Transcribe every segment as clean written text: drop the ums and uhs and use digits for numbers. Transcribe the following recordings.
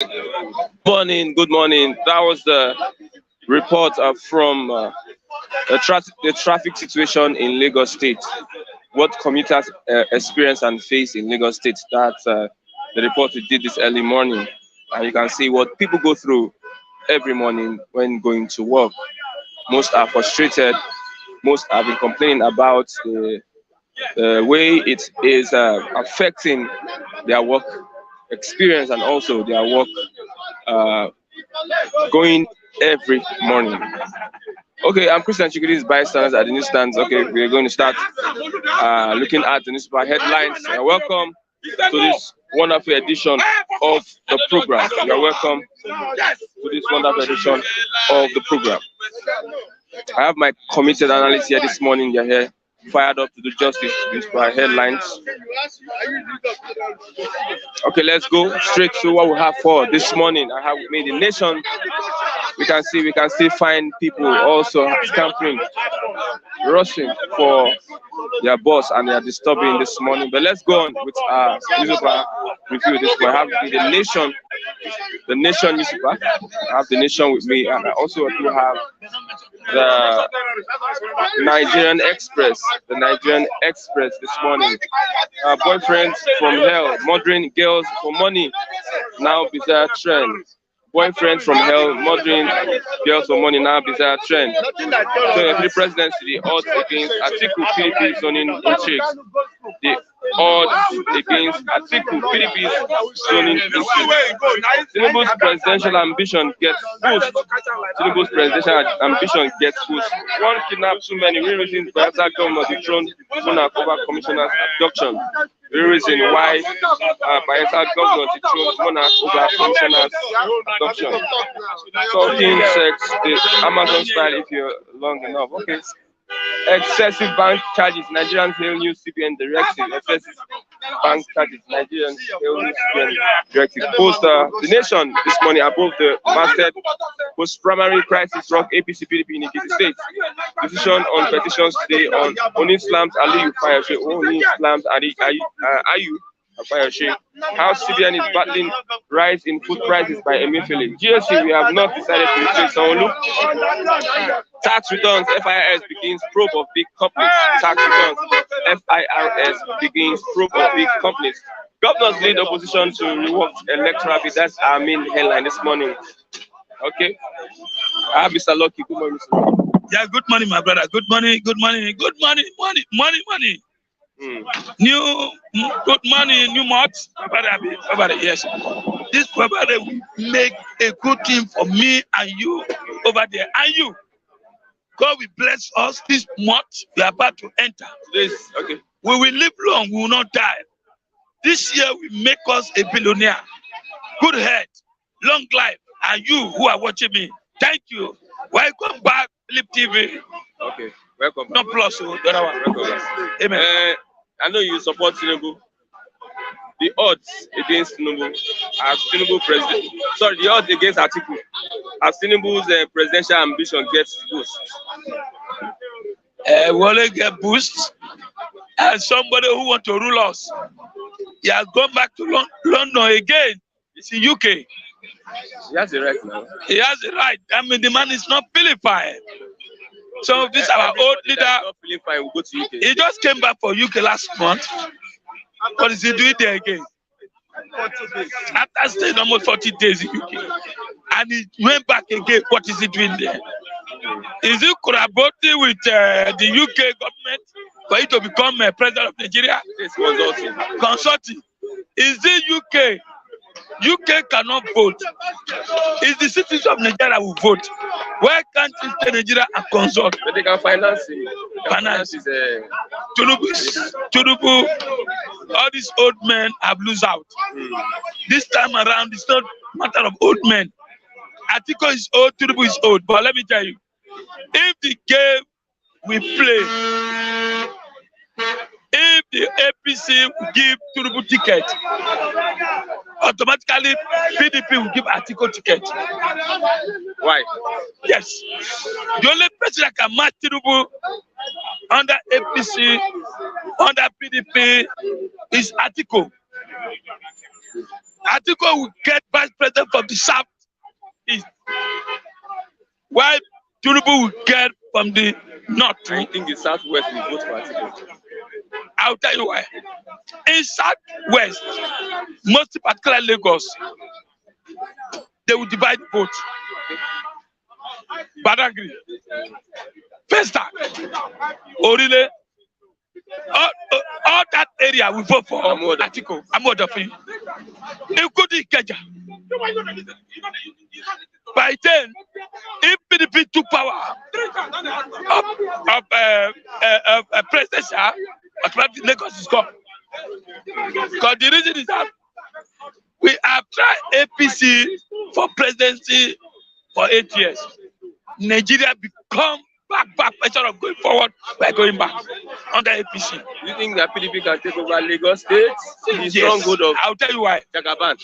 Good morning. That was the report from the traffic situation in Lagos State. What commuters experience and face in Lagos State. That's the report we did this early morning. And you can see what people go through every morning when going to work. Most are frustrated. Most have been complaining about the way it is affecting their work experience and also their work uh, going every morning. Okay, I'm Christian Chikuri's bystanders at the newsstands. Okay, we're going to start looking at the newspaper headlines. Welcome to this wonderful edition of the program. You're welcome to this wonderful edition of the program. I have my committed analysts here this morning. They're here, fired up to do justice to these headlines. Okay, let's go straight to what we have for this morning. I have made the nation. We can still find people also scampering, rushing for their boss, and they are disturbing this morning. But let's go on with our newspaper review this morning. I have the nation newspaper. I have the nation with me, and I also do have the Nigerian Express. The Nigerian Express this morning. Boyfriends from hell, murdering girls for money. Now bizarre trend. Boyfriend from hell, murdering girls for money. Now bizarre trend. So the presidency, the odds against Atiku PDP zoning in chicks. The odds against Atiku PDP zoning in chicks. Tinubu's presidential ambition gets boost. Tinubu's presidential ambition gets boost. One kidnap too many. Real reasons Bayelsa governor dethroned monarch over commissioner's abduction. The reason why Bayelsa governor dethroned monarch over commissioner's abduction. Talking sex, the Amazon style if you're long enough. Okay. Excessive bank charges. Nigerians hail new CBN directive. Excessive bank charges. Nigerians hail new CBN directive. Post the nation this morning above the masthead. Post-primary crisis rock APC PDP in Ekiti State. Decision on petitions today on Oni slams Aliyu Fayose. Oni slams Ayu Fayose. How CBN is battling rise in food prices by Emefiele. GSC, we have not decided to replace Sanwo-Olu. Tax returns, FIRS begins probe of big companies. Tax returns, FIRS begins probe of big companies. Governors lead opposition to reworked electoral. That's our main headline this morning. Okay. I have Mr. Lucky. Good morning, Mr. Lucky. Yeah, good morning, my brother. Good morning, good morning, good morning, money. New good morning, new month. My brother, yes. This brother will make a good thing for me and you over there. And you. God will bless us this month. We are about to enter. This, okay. We will live long, we will not die. This year will make us a billionaire. Good head, long life. And you who are watching me, thank you. Welcome back, Lip TV. Okay, welcome. No plus, the other one. Welcome. Amen. I know you support Tinubu. The odds against Tinubu as Tinubu president. Sorry, the odds against Atiku as Tinubu's presidential ambition gets boost. We only get boost. And somebody who want to rule us, he has gone back to London again. It's in UK. He has the right now. He has the right. I mean, the man is not feeling fine. Some of this our old leader. Not feeling fine. We'll go to UK. He just came back for UK last month. What is he doing there again? 40 days. After staying almost 40 days in UK. And he went back again. What is he doing there? Is he collaborating with the UK government for it to become president of Nigeria? It's consulting. Consulting. Is it UK? UK cannot vote. It's the citizens of Nigeria who vote. Why can't you stay in Nigeria and consult? But they can finance it. Finance is Tinubu. All these old men have lose out. This time around, it's not a matter of old men. Atiku is old, Tinubu is old. But let me tell you, if the game we play, if the APC will give Tinubu ticket, automatically PDP will give Atiku ticket. Why? Yes. The only person that can match Tinubu under APC, under PDP is Atiku. Atiku will get vice president from the south east, while Tinubu will get from the north. I think the southwest will vote for Atiku. I'll tell you why. In southwest, most particularly Lagos, they will divide the vote. Badagry, Festa, Orile, all that area will vote for Atiku. Amodafi. Ikudi Keja. By then, if PDP took power of presidential, Lagos is gone. Because the reason is that we have tried APC for presidency for 8 years. Nigeria become back pressure of going forward by going back under APC. You think that PDP can take over Lagos State? The stronghold of I'll tell you why. Jagaban.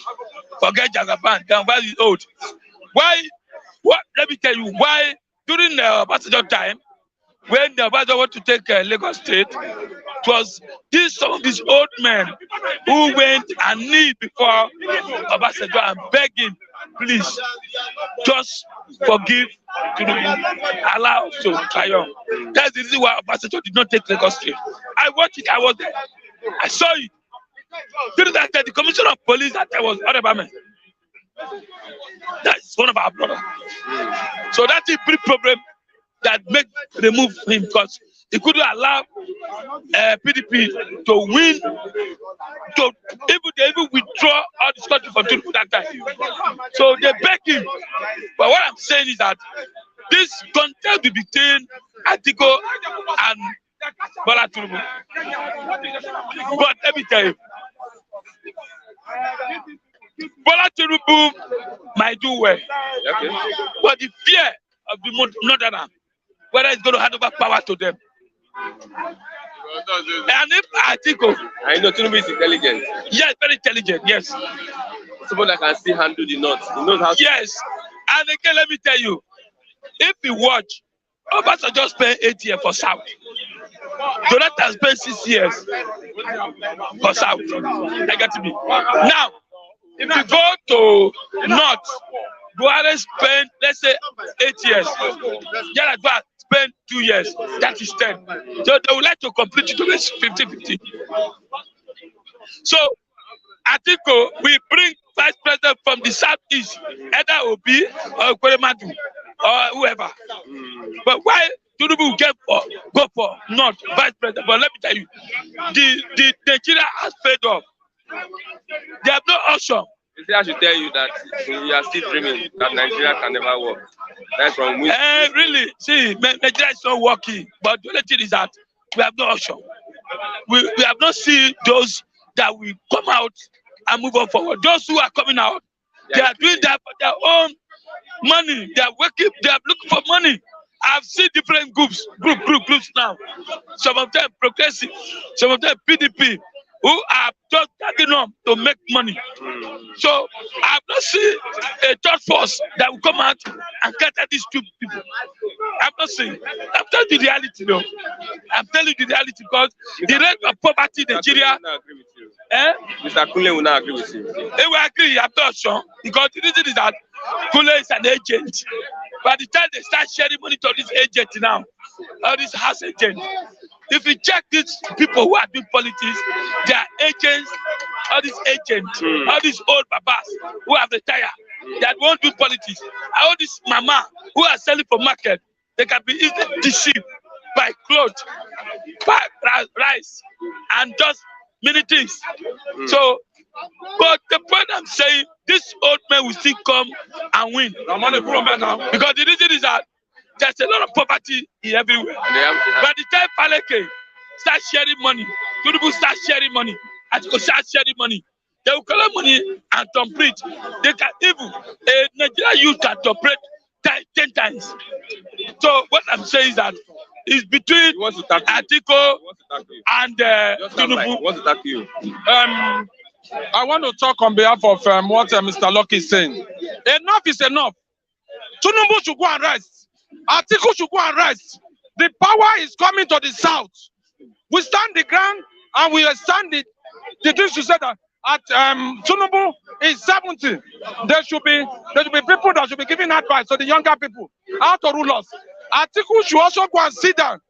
Forget Jagaban. Jagaban is old. Why? What? Let me tell you why. During the Obasanjo time, when the Obasanjo want to take Lagos State, it was some of these old men who went and kneeled before Obasanjo and begged him, please, just forgive Tinubu, allow us to triumph. That's the reason why Obasanjo did not take Lagos State. I watched it. I was there. I saw it. During that time, the commissioner of police that time was Orebame. That's one of our brothers. So that's a big problem that made remove him, because he couldn't allow PDP to win, to even withdraw all this country from Tinubu that time. So they beg him. But what I'm saying is that this contest between Atiku and Bola Tinubu. But let me tell you, Bola Tinubu might do well. Okay. But the fear of the northern, whether it's going to hand over power to them. And if Atiku, I know Tinubu is intelligent. Yes, very intelligent, yes. Someone that can still handle the north. He knows how to. Yes. And again, let me tell you, if you watch, Obasanjo spent 8 years for South. Jonathan spent 6 years for South. I got to be. Now, if you go to North, Buhari spent, let's say, 8 years. Yar'Adua spent 2 years. That is 10. So they would like to complete it to this 50-50. So, Atiku will bring vice president from the southeast, either Obi or Kweremadu or whoever. But why Tinubu will go for not vice president? But let me tell you, the Nigeria has paid off. They have no option. You see, I should tell you that you are still dreaming that Nigeria can never work. That's from which. Really, see, Nigeria is not working. But the only thing is that we have no option. We have not seen those that will come out and move on forward. Those who are coming out, they are doing that for their own money. They are working, they are looking for money. I've seen different groups now. Some of them progressive, some of them PDP, who are just tagging on to make money. So I've not seen a third force that will come out and cater these two people. I'm not saying. I'm telling you the reality, though. I'm telling you the reality because the rate of poverty in Nigeria. Mr. Kunle will not agree with you. They will agree, I'm not sure. Because the reason is that Kunle is an agent. By the time they start sharing money to this agent now, all these house agents, if you check these people who are doing politics, they are agents, all these agents, all these old babas who have retired, that won't do politics. All these mama who are selling for market, they can be easily deceived by clothes, by rice, and just many things. So, but the point I'm saying, this old man will still come and win. Because the reason is that there's a lot of poverty everywhere. By the time Faleke start sharing money, Tinubu start sharing money, Atiku start sharing money, they will collect money and complete. They can even, a Nigerian youth can operate 10 times. So what I'm saying is that it's between Atiku and Tinubu. What's to talk to you? I want to talk on behalf of what Mr. Lucky is saying. Enough is enough. Tinubu should go and rest. Atiku should go and rest. The power is coming to the south. We stand the ground and we stand the things to say that at Tinubu is 70. There should be people that should be giving advice to the younger people how to rule us. Atiku should also go and sit down.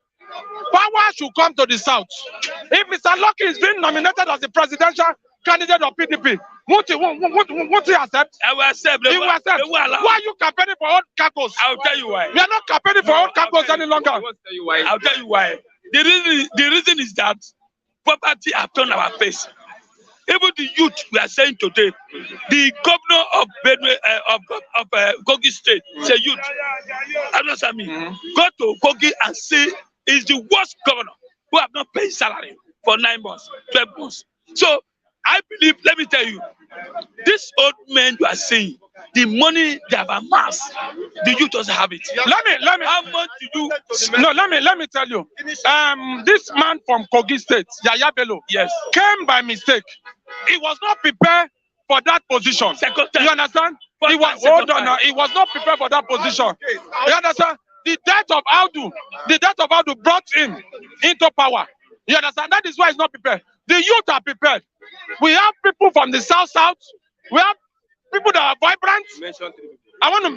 Power should come to the south. If Mr. Lucky is being nominated as the presidential candidate of PDP, won't he accept? I will accept. He will accept. Why are you campaigning for old cargos? I'll tell you why. We are not campaigning for old cargos any longer. I'll tell you why. The reason is that poverty has turned our face. Even the youth we are saying today, the governor of Kogi State, say youth, understand me? Go to Kogi and see is the worst governor who have not paid salary for 9 months, 12 months. So I believe, let me tell you, this old man you are saying, the money they have amassed, the youth doesn't have it. Let me. How much do you? No, let me tell you. This man from Kogi State, Yaya Bello, Yes, came by mistake. He was not prepared for that position. You understand? He was hold on now. He was not prepared for that position. You understand? The death of Audu brought him into power. You understand? That is why he's not prepared. The youth are prepared. We have people from the south. We have people that are vibrant.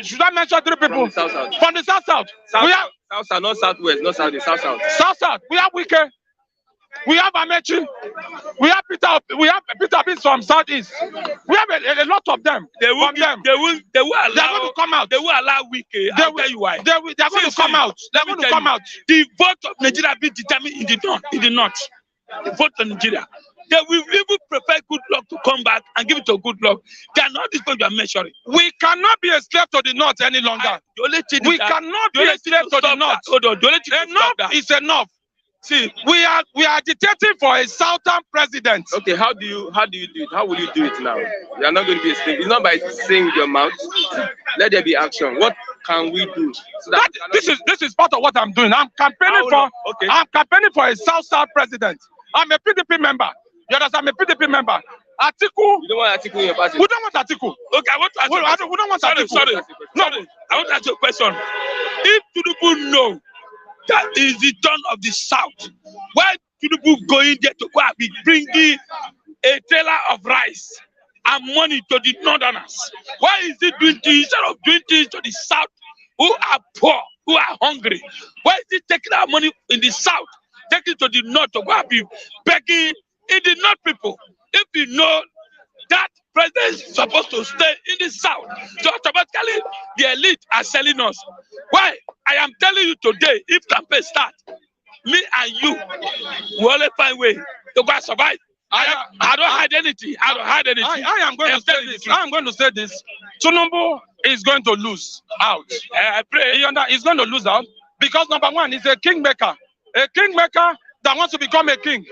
Should I mention 3 people? From the south. We have South, not southwest, not south, south. South. We have Wike. We have Amechi. We have Peter Bin from southeast. We have a lot of them. They will allow. They're going to come out. They will allow Wike. I'll tell you why. They're going to come out. They're going to come out. The vote of Nigeria be determined in the north. The vote of Nigeria. They will even prefer good luck to come back and give it to good luck. They are not this point you are measuring. We cannot be a slave to the north any longer. We cannot be a slave to the north. Enough is enough. See, we are agitating for a southern president. Okay, how do you do it? How will you do it now? You are not going to be a slave. It's not by saying with your mouth. Let there be action. What can we do? So that this is part of what I'm doing. I'm campaigning for a south president. I'm a PDP member. You understand? I'm a PDP member. Atiku. You don't want Atiku in your party? We don't want Atiku. Okay, I want to ask you. We don't want Atiku. Sorry. No, I want to ask you a question. If Tinubu know that is the turn of the south, why Tinubu going there to go and be bringing a trailer of rice and money to the northerners? Why is he doing this instead of doing this to the south who are poor, who are hungry? Why is he taking our money in the south, taking it to the north to go and be begging in the north people? If you know that president is supposed to stay in the south, so automatically the elite are selling us. Why? I am telling you today, if campaign start, me and you will only find way to go and survive. I don't hide anything. I am going to say this. Tinubu is going to lose out. I pray he's going to lose out because number one, he's a kingmaker. A kingmaker that wants to become a king.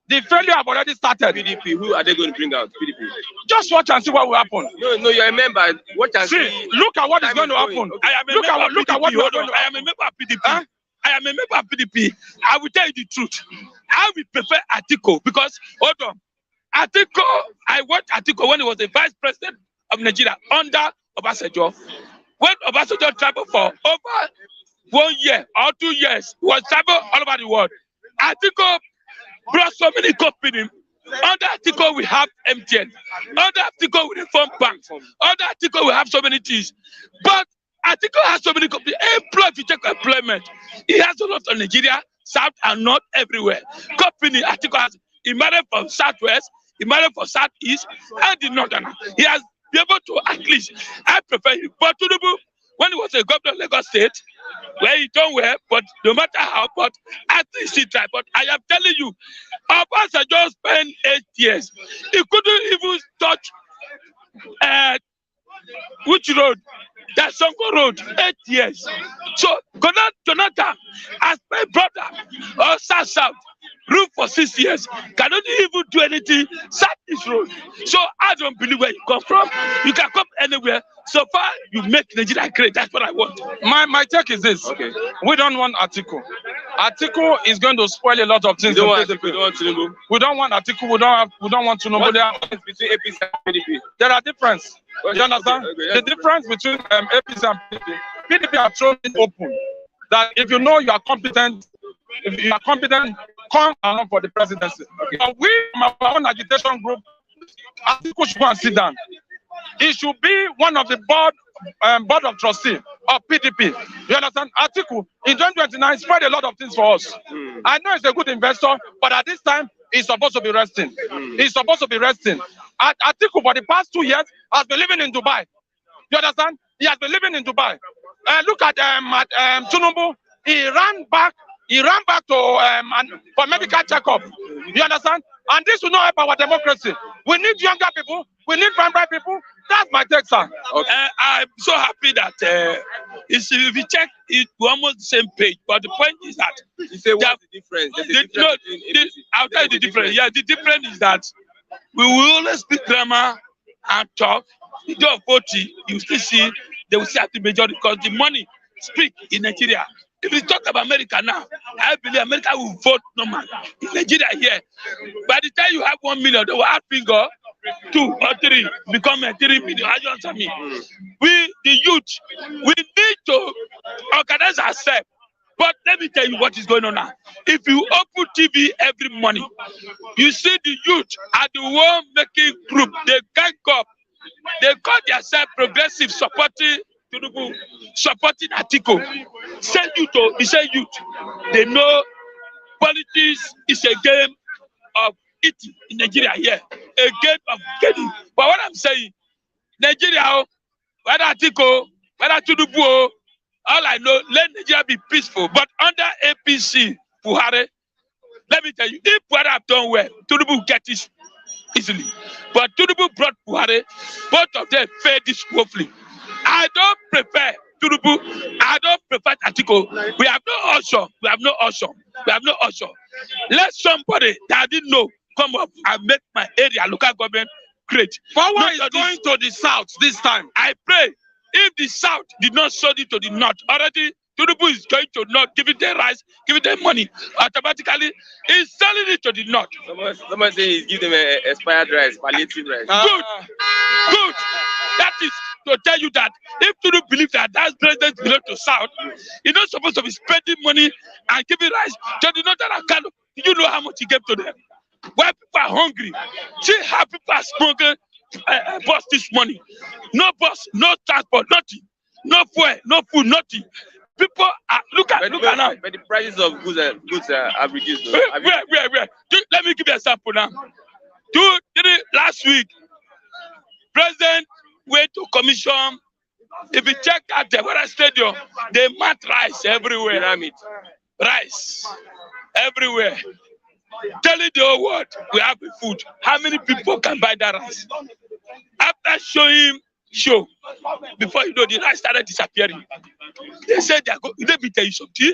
The failure have already started. PDP, who are they going to bring out? PDP. Just watch and see what will happen. No, you're a member. Watch and see. Look at what is going to happen. Okay. Look at what I am a member of PDP. Huh? I am a member of PDP. I will tell you the truth. I will prefer Atiku because, hold on. Atiku, I watched Atiku when he was the vice president of Nigeria under Obasanjo. When Obasanjo traveled for over 1 year or 2 years, he was traveling all over the world. Atiku brought so many companies. Under Atiku we have MTN. Under Atiku we reform banks. Under Atiku we have so many things. But Atiku has so many companies. If you check employment, he has a lot of Nigeria, South and North, everywhere. Company Atiku has, he married from Southwest, he married from Southeast, and the Northern. He has been able to at least, I prefer him. But Tinubu, when he was a governor of Lagos State, where he done well, but no matter how, but at least he tried. But I am telling you, Obasanjo just spent 8 years. He couldn't even touch which road? That Sonko road, 8 years. So Jonathan, as my brother, or South, ruled for 6 years, cannot even do anything, start this road. So I don't believe where you come from. You can come anywhere. So far, you make Nigeria great. That's what I want. My take is this. Okay. We don't want Atiku. Atiku is going to spoil a lot of things. We don't want Tinubu. We don't want Atiku. We don't want Tinubu. What's the difference between APC and PDP? There are differences. You understand? Okay. The difference between APC and PDP. PDP are thrown it open. That if you know you are competent, come along for the presidency. Okay. But we, from our own agitation group, Atiku should go and sit down. He should be one of the board of trustees of PDP. You understand? Atiku in 2029 spread a lot of things for us. I know he's a good investor, but at this time he's supposed to be resting. He's supposed to be resting. Atiku for the past 2 years has been living in Dubai. You understand? He has been living in Dubai. Look at Tinubu. He ran back to for medical checkup. You understand? And this will not help our democracy. We need younger people. We need primary people. That's my take, sir. Okay. I'm so happy that if you check it, we're almost the same page. But the point is that you say what's the difference? I'll tell you the difference. Yeah, the difference is that we will always speak grammar and talk. The day of 40, you still see they will see at the majority because the money speak in Nigeria. If we talk about America now, I believe America will vote normal. In Nigeria here, by the time you have 1 million, they will have finger 2 or 3, become a 3 million. You understand me? We, the youth, we need to organize ourselves. But let me tell you what is going on now. If you open TV every morning, you see the youth at the war-making group, they gang up. They call themselves progressive, supporting Tinubu, supporting Atiku. Send you to, he said youth. They know politics is a game of eating in Nigeria here. A game of getting. But what I'm saying, Nigeria, whether Atiku, whether Tinubu, all I know, let Nigeria be peaceful. But under APC, Buhari, let me tell you, if Buhari have done well, Tinubu will get it easily. But Tinubu brought Buhari, both of them failed this woefully. I don't prefer Tinubu, I don't prefer Atiku. We have no option. We have no option. We have no option. Let somebody that I didn't know come up and make my area, local government, great. Power is going to the south this time. I pray if the south did not sold it to the north, already Tinubu is going to not give it the rice, give it the money. Automatically, he's selling it to the north. Someone say he's giving them expired rice, palliative rice. Good. That is to tell you that if Tinubu believes that president belongs to south, he's not supposed to be spending money and giving rice to the northern account. Do you know how much he gave to them? Why people are hungry? See how people are smoking bus this money. No bus, no transport, nothing. No fuel, no food, nothing. People are look at now. But the prices of goods have reduced. Where? Let me give you an example now. Last week, President went to commission. If you check out the Wara Stadium, they mat rice everywhere. Rice everywhere. Telling the whole world we have the food. How many people can buy that rice? After showing show, before you know, the rice started disappearing. They said they are going. Let me tell you something.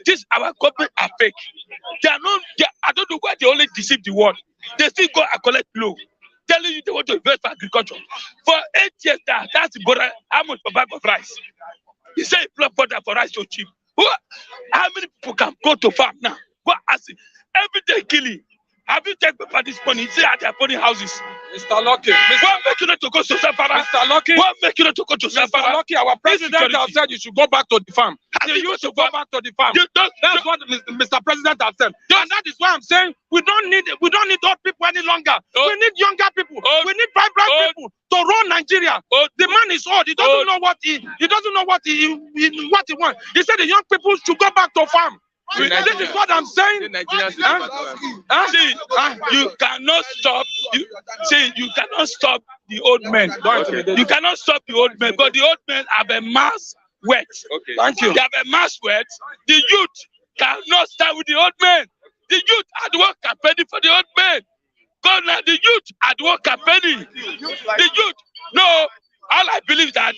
This our government are fake. They are not. I don't know why they only deceive the world. They still go and collect loan, telling you they want to invest for agriculture. For 8 years now, that's the how much per bag of rice? He said border for rice so cheap. How many people can go to farm now? What every day killing. Have you checked for this money? See how they are putting houses. Mr. Lucky. What make you not to go to Safara? Mr. Lucky. What make you not to go to Safara? Mr. Lucky, our president has said you should go back to the farm. You should go back to the farm. That's what Mr. President has said. And that is why I'm saying we don't need old people any longer. We need younger people. We need vibrant people to run Nigeria. The man is old. He doesn't know what he wants. He said the young people should go back to farm. This is what I'm saying. You cannot stop. You cannot stop the old men. Okay. You cannot stop the old men, but the old men have a mass wet. Okay. Thank you. They have a mass wet. The youth cannot start with the old men. The youth at work campaigning for the old men. God, now the youth at work campaigning. The youth. No, all I believe that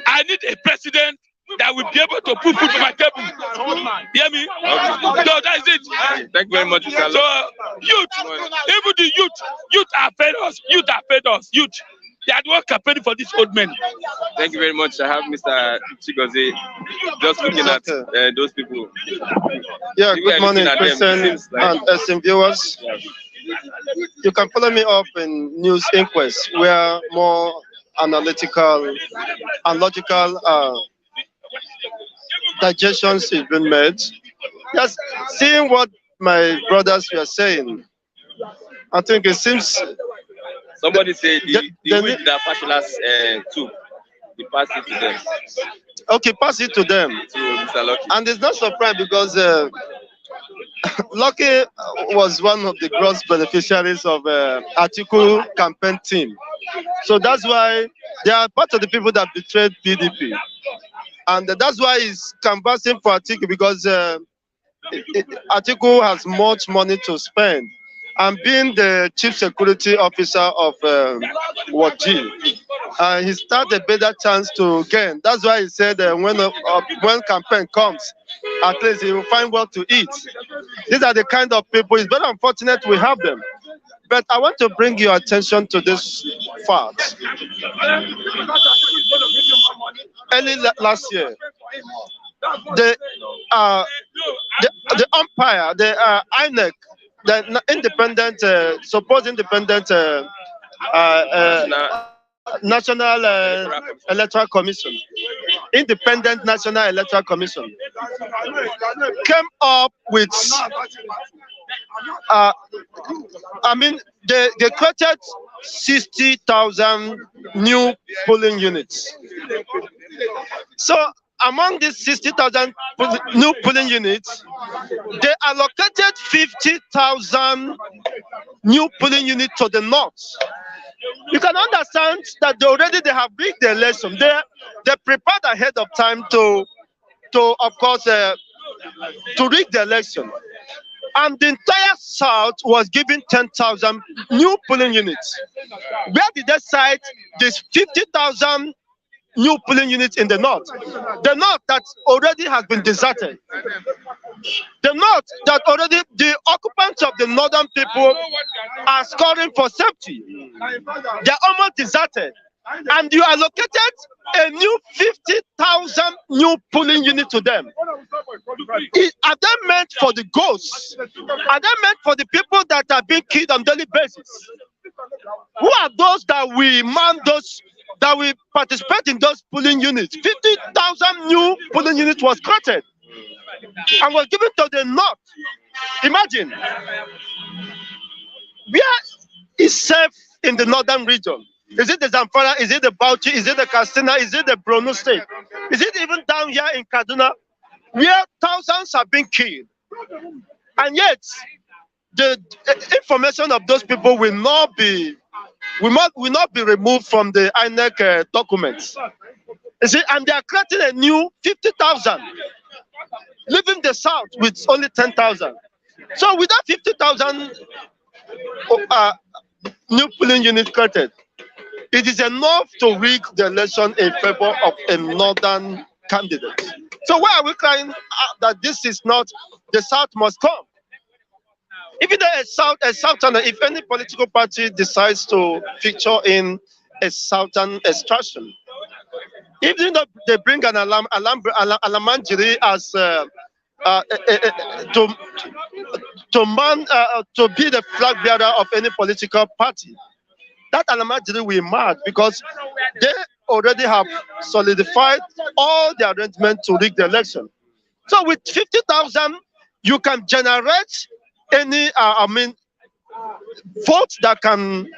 I need a president that will be able to put food on my table. Hear me? Okay. No, that is it. Thank you very much, Mr. So, youth, even the youth are fed us. Youth, they are the one campaigning for these old men. Thank you very much. I have Mr. Chigozie just looking at those people. Yeah, good morning, Christian and SM viewers. Yeah. You can follow me up in News Inquest, where more analytical and logical digestions has been made. Yes, seeing what my brothers were saying. I think it seems somebody said the weed that Fasholas took, he passed it to them. Okay, pass it to them. To Mr. Lucky. And it's not surprised because Lucky was one of the gross beneficiaries of Atiku campaign team. So that's why they are part of the people that betrayed PDP. And that's why he's canvassing for Atiku because Atiku has much money to spend. And being the chief security officer of Waji, he started a better chance to gain. That's why he said when campaign comes, at least he will find what to eat. These are the kind of people. It's very unfortunate we have them. But I want to bring your attention to this fact. Early last year, the umpire, the INEC, the independent, supposed independent National Electoral Commission, Independent National Electoral Commission, came up with, they created 60,000 new polling units. So among these 60,000 new polling units, they allocated 50,000 new polling units to the north. You can understand that they have rigged the election. They prepared ahead of time to of course to rig the election. And the entire South was given 10,000 new polling units. Where did they cite this 50,000 new polling units in the north? The north that already has been deserted. The north that already the occupants of the northern people are scoring for safety. They are almost deserted. And you allocated a new 50,000 new polling unit to them. Are they meant for the ghosts? Are they meant for the people that are being killed on a daily basis? Who are those that we man those that we participate in those polling units? 50,000 new polling units was created and was given to the north. Imagine, where is safe in the northern region? Is it the Zamfara? Is it the Bauchi? Is it the Katsina? Is it the Borno state? Is it even down here in Kaduna, where thousands have been killed? And yet, the information of those people will not be removed from the INEC documents. You see, and they are creating a new 50,000, leaving the south with only 10,000. So with that 50,000 new polling units created, it is enough to rig the election in favor of a northern candidate. So why are we crying that this is not, the South must come? Even though a Southern, if any political party decides to feature in a Southern extraction, even though they bring an Alamanjiri as to be the flag bearer of any political party, that Alamanjiri will march because they already have solidified all the arrangements to rig the election. So with 50,000, you can generate any, votes that can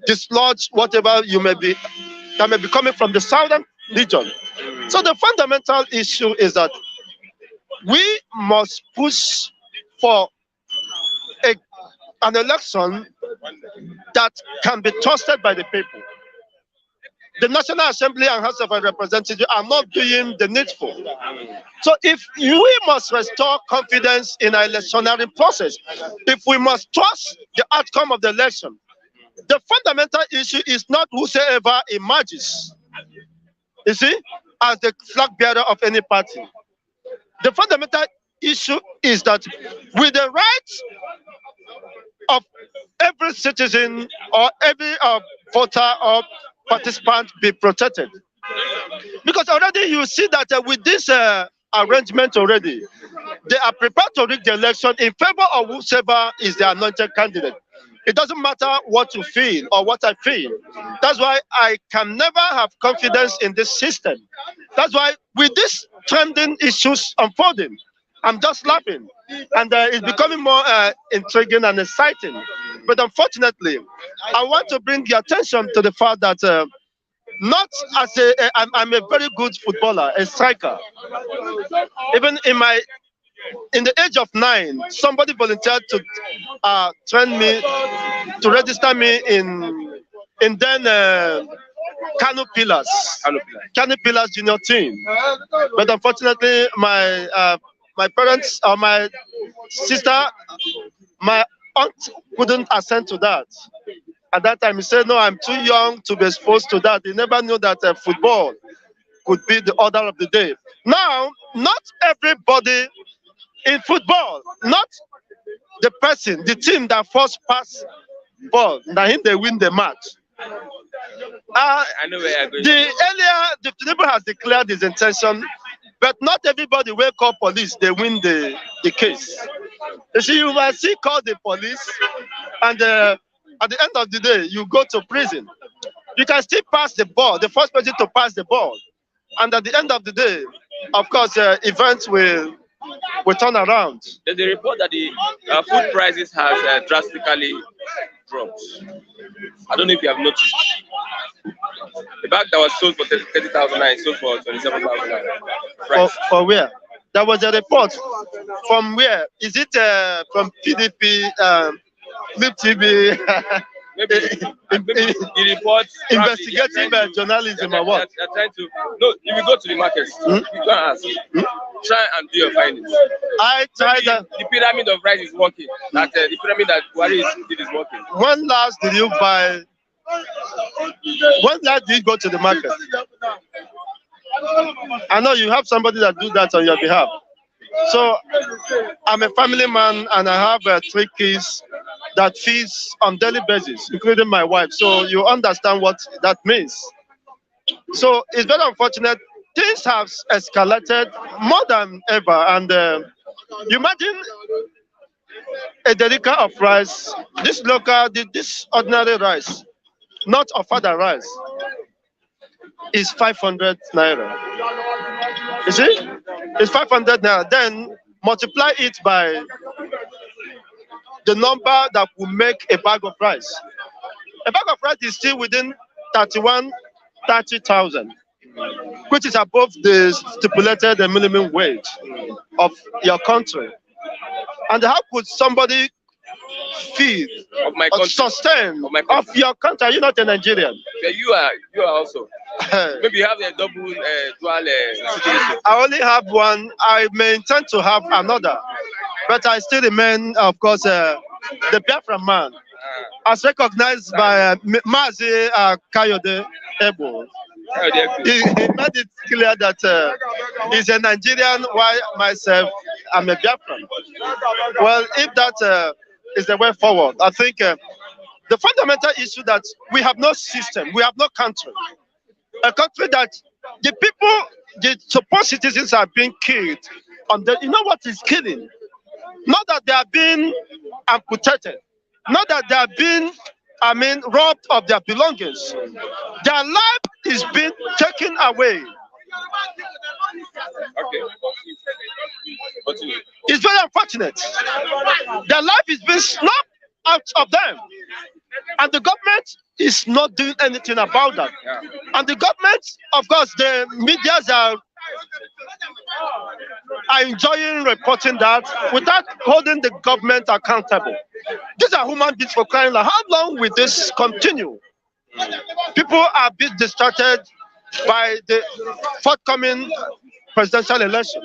dislodge whatever that may be coming from the southern region. So the fundamental issue is that we must push for an election that can be trusted by the people. The National Assembly and House of Representatives are not doing the needful. So if we must restore confidence in our electionary process, if we must trust the outcome of the election, the fundamental issue is not whosoever emerges, you see, as the flag bearer of any party. The fundamental issue is that with the rights of every citizen or every voter or participant be protected. Because already you see that with this arrangement already, they are prepared to rig the election in favor of whoever is the anointed candidate. It doesn't matter what you feel or what I feel. That's why I can never have confidence in this system. That's why with these trending issues unfolding, I'm just laughing. and it's becoming more intriguing and exciting. But unfortunately, I want to bring your attention to the fact that not as I'm a very good footballer, a striker. Even in the age of 9, somebody volunteered to train me, to register me in then Kano Pillars junior team. But unfortunately, my parents or my sister, my aunt couldn't assent to that. At that time, he said, "No, I'm too young to be exposed to that." He never knew that football could be the order of the day. Now, not everybody in football, not the team that first pass ball, now him they win the match. I know where you're going. The Tinubu has declared his intention, but not everybody will call police, they win the case. You see, you will see call the police, and at the end of the day, you go to prison. You can still pass the ball, the first person to pass the ball. And at the end of the day, of course, events will turn around. There's a report that the food prices has drastically dropped. I don't know if you have noticed. The bag that was sold for 30,000 naira sold for 27,000 naira. For where? There was a report from where? Is it from PDP, Lip TV? Maybe the report investigative journalism or what? They're trying to. No, if you go to the market, you go and ask. Try and do your findings. I tried that. The pyramid of rice is working. That the pyramid that Buhari did is working. When last did you buy? When last did you go to the market? I know you have somebody that do that on your behalf. So I'm a family man and I have 3 kids that feeds on daily basis, including my wife. So you understand what that means. So it's very unfortunate. Things have escalated more than ever. And you imagine a dedica of rice, this ordinary rice, not of other rice, is 500 naira. You see? It's 500 naira. Then multiply it by the number that will make a bag of rice. A bag of rice is still within 30,000, which is above the stipulated minimum wage of your country. And how could somebody feed of my or sustain of your country? Are you not a Nigerian? Yeah, you are also. Maybe you have a double dual citizenship. I only have one. I may intend to have another, but I still remain, of course, the Biafran man, as recognized by Mazi Kayode Ebo. He made it clear that he's a Nigerian, while myself, I'm a Biafran. Well, if that is the way forward, I think the fundamental issue that we have no system, we have no country. A country that the people, the supposed citizens are being killed. You know what is killing? Not that they are being amputated. Not that they are being, robbed of their belongings. Their life is being taken away. Okay. It's very unfortunate. Their life is being snuffed out of them. And the government is not doing anything about that. Yeah. And the government, of course, the medias are enjoying reporting that without holding the government accountable. These are human beings for crying out. How long will this continue? People are being distracted by the forthcoming presidential election,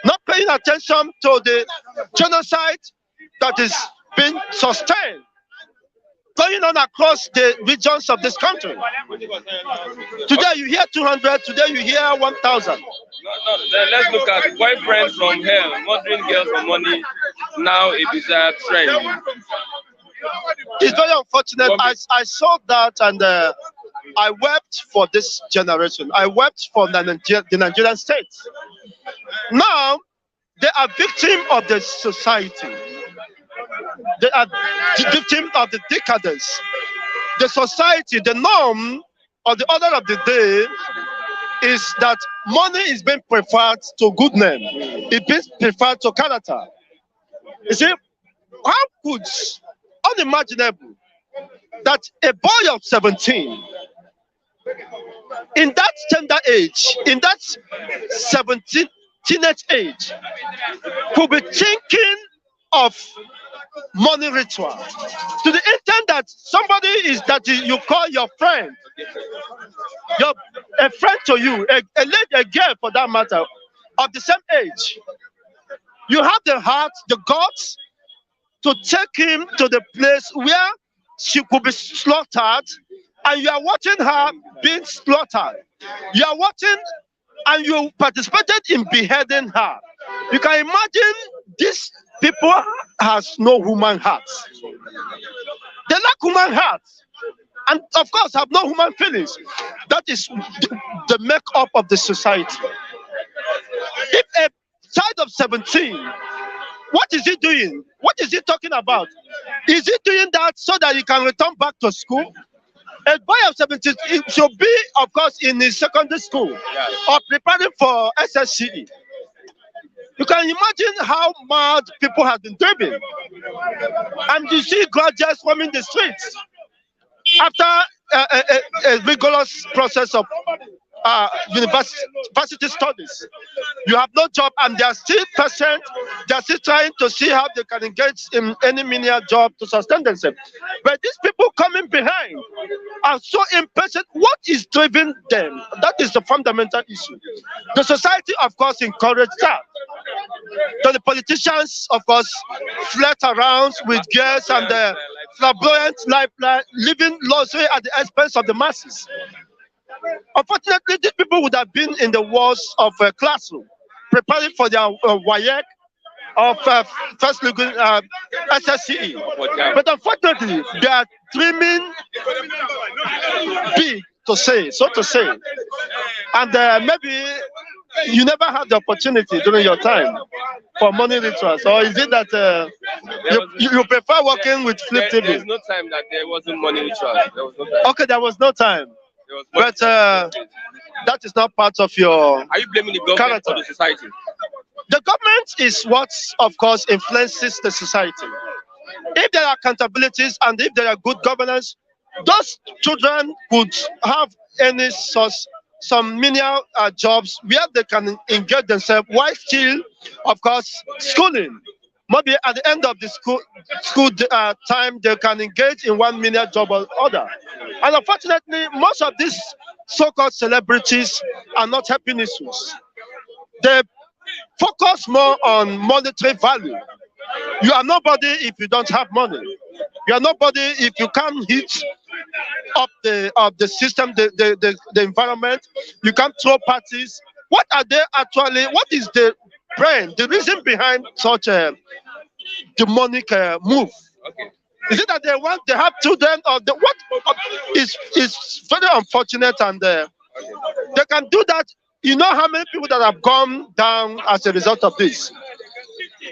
not paying attention to the genocide that is being sustained, going on across the regions of this country. Today you hear 200, today you hear 1,000. Let's look at boyfriends from hell, murdering girls for money, now a bizarre trend. It's very unfortunate. I saw that and I wept for this generation. I wept for the Nigerian state. Now, they are victims of the society. They are victims of the decadence. The society, the norm or the order of the day is that money is being preferred to good name. It is preferred to character. You see, how could unimaginable that a boy of 17 in that tender age, in that 17 teenage age, could be thinking of money ritual to the extent that somebody is that you call your friend, a friend to you, a lady, a girl for that matter, of the same age. You have the heart, the guts to take him to the place where she could be slaughtered, and you are watching her being slaughtered. You are watching and you participated in beheading her. You can imagine these people has no human hearts. They lack human hearts. And of course have no human feelings. That is the makeup of the society. If a child of 17, what is he doing? What is he talking about? Is he doing that so that he can return back to school? A boy of 17 should be, of course, in his secondary school or preparing for SSCE. You can imagine how mad people have been driven. And you see graduates roaming the streets after a rigorous process of university studies. You have no job and they are still patient. They are still trying to see how they can engage in any menial job to sustain themselves. But these people coming behind are so impatient. What is driving them? That is the fundamental issue. The society, of course, encourages that. So the politicians, of course, flirt around with girls and the flamboyant lifeline, living luxury at the expense of the masses. Unfortunately, these people would have been in the walls of a classroom, preparing for their WAEC of first SSCE. But unfortunately, they are dreaming big, so to say. And maybe you never had the opportunity during your time for money rituals, or is it that you prefer working with Flip TV? There's no time that there wasn't money rituals. There was no time. Okay, there was no time. But that is not part of your. Are you blaming the government or the society? The government is what, of course, influences the society. If there are accountabilities and if there are good governance, those children could have any source, some menial jobs where they can engage themselves while still, of course, schooling. Maybe at the end of the school time, they can engage in one menial job or other. And unfortunately, most of these so-called celebrities are not helping issues. They focus more on monetary value. You are nobody if you don't have money. You are nobody if you can't hit up the system, the environment. You can't throw parties. What are they actually? What is the brain, the reason behind such a demonic move? Okay. Is it that they have children, or what is very unfortunate, and they can do that? You know how many people that have gone down as a result of this?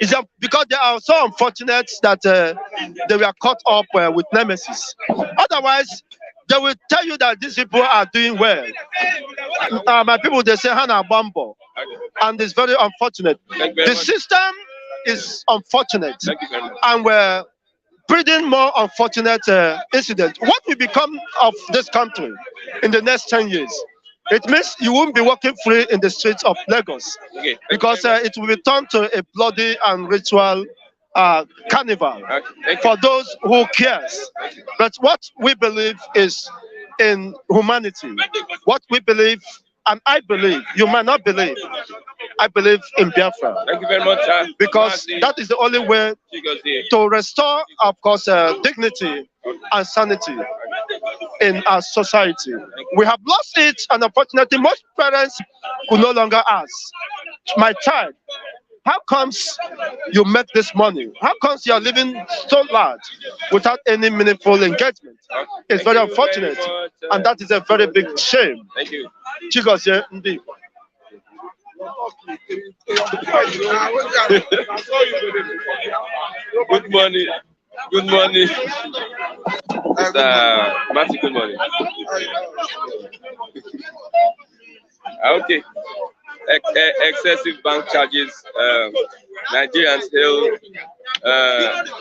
Is that because they are so unfortunate that they were caught up with nemesis. Otherwise, they will tell you that these people are doing well. My people, they say Hannah Bambo, and it's very unfortunate. The system is unfortunate, and we're breeding more unfortunate incidents. What will become of this country in the next 10 years? It means you won't be walking free in the streets of Lagos, because it will be turned to a bloody and ritual carnival for those who cares. But what we believe is in humanity. What we believe, and I believe, you might not believe, I believe in Biafra. Thank you very much. Because that is the only way to restore, of course, dignity and sanity in our society. We have lost it, and unfortunately, most parents will no longer ask, my child, how comes you make this money? How comes you are living so large without any meaningful engagement? It's very unfortunate, and that is a very big shame. Thank you. Chicos, yeah, indeed. Good morning. Good morning. Matthew, good morning. Okay. Excessive bank charges. Nigerians hail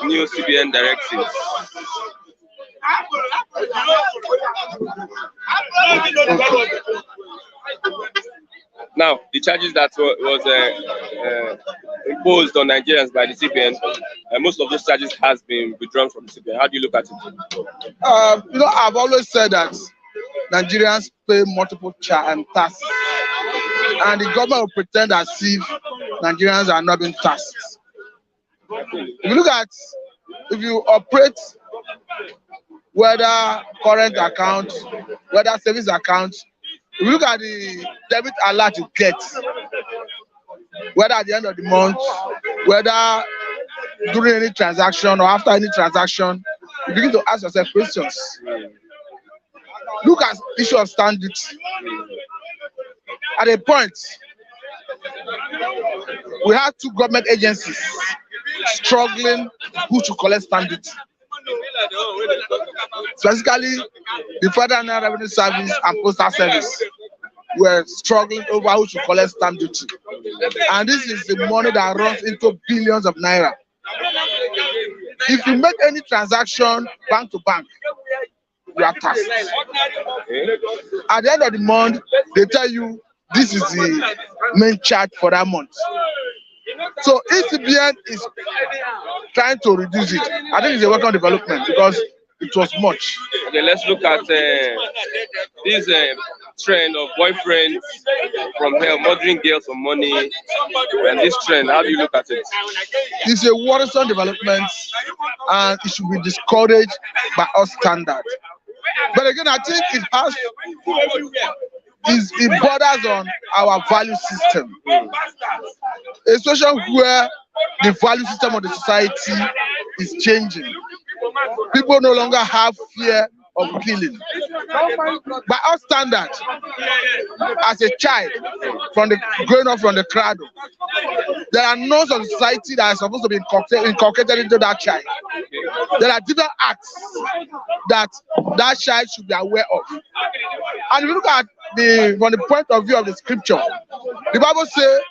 new CBN directives. Now, the charges that was imposed on Nigerians by the CBN, most of those charges has been withdrawn from the CBN. How do you look at it? I've always said that Nigerians pay multiple taxes, and the government will pretend as if Nigerians are not being taxed. If you operate whether current account, whether savings account, if you look at the debit alert you get, whether at the end of the month, whether during any transaction or after any transaction, you begin to ask yourself questions. Look at the issue of stamp duty. At a point, we had two government agencies struggling who should collect stamp duty. Specifically, the Federal Revenue Service and Postal Service were struggling over who should collect stamp duty. And this is the money that runs into billions of naira. If you make any transaction bank to bank, you are taxed. At the end of the month, they tell you this is the main charge for that month. So ECBN is trying to reduce it. I think it's a welcome development because it was much. Okay, let's look at this trend of boyfriends from hell murdering girls for money, and this trend. How do you look at it? It's a worrisome development, and it should be discouraged by our standard. But again, I think it borders on our value system. A situation where the value system of the society is changing. People no longer have fear of killing. By our standard, as a child, growing up from the cradle, there are norms of society that are supposed to be inculcated into that child. There are different acts that child should be aware of. And if you look at from the point of view of the scripture, the Bible says,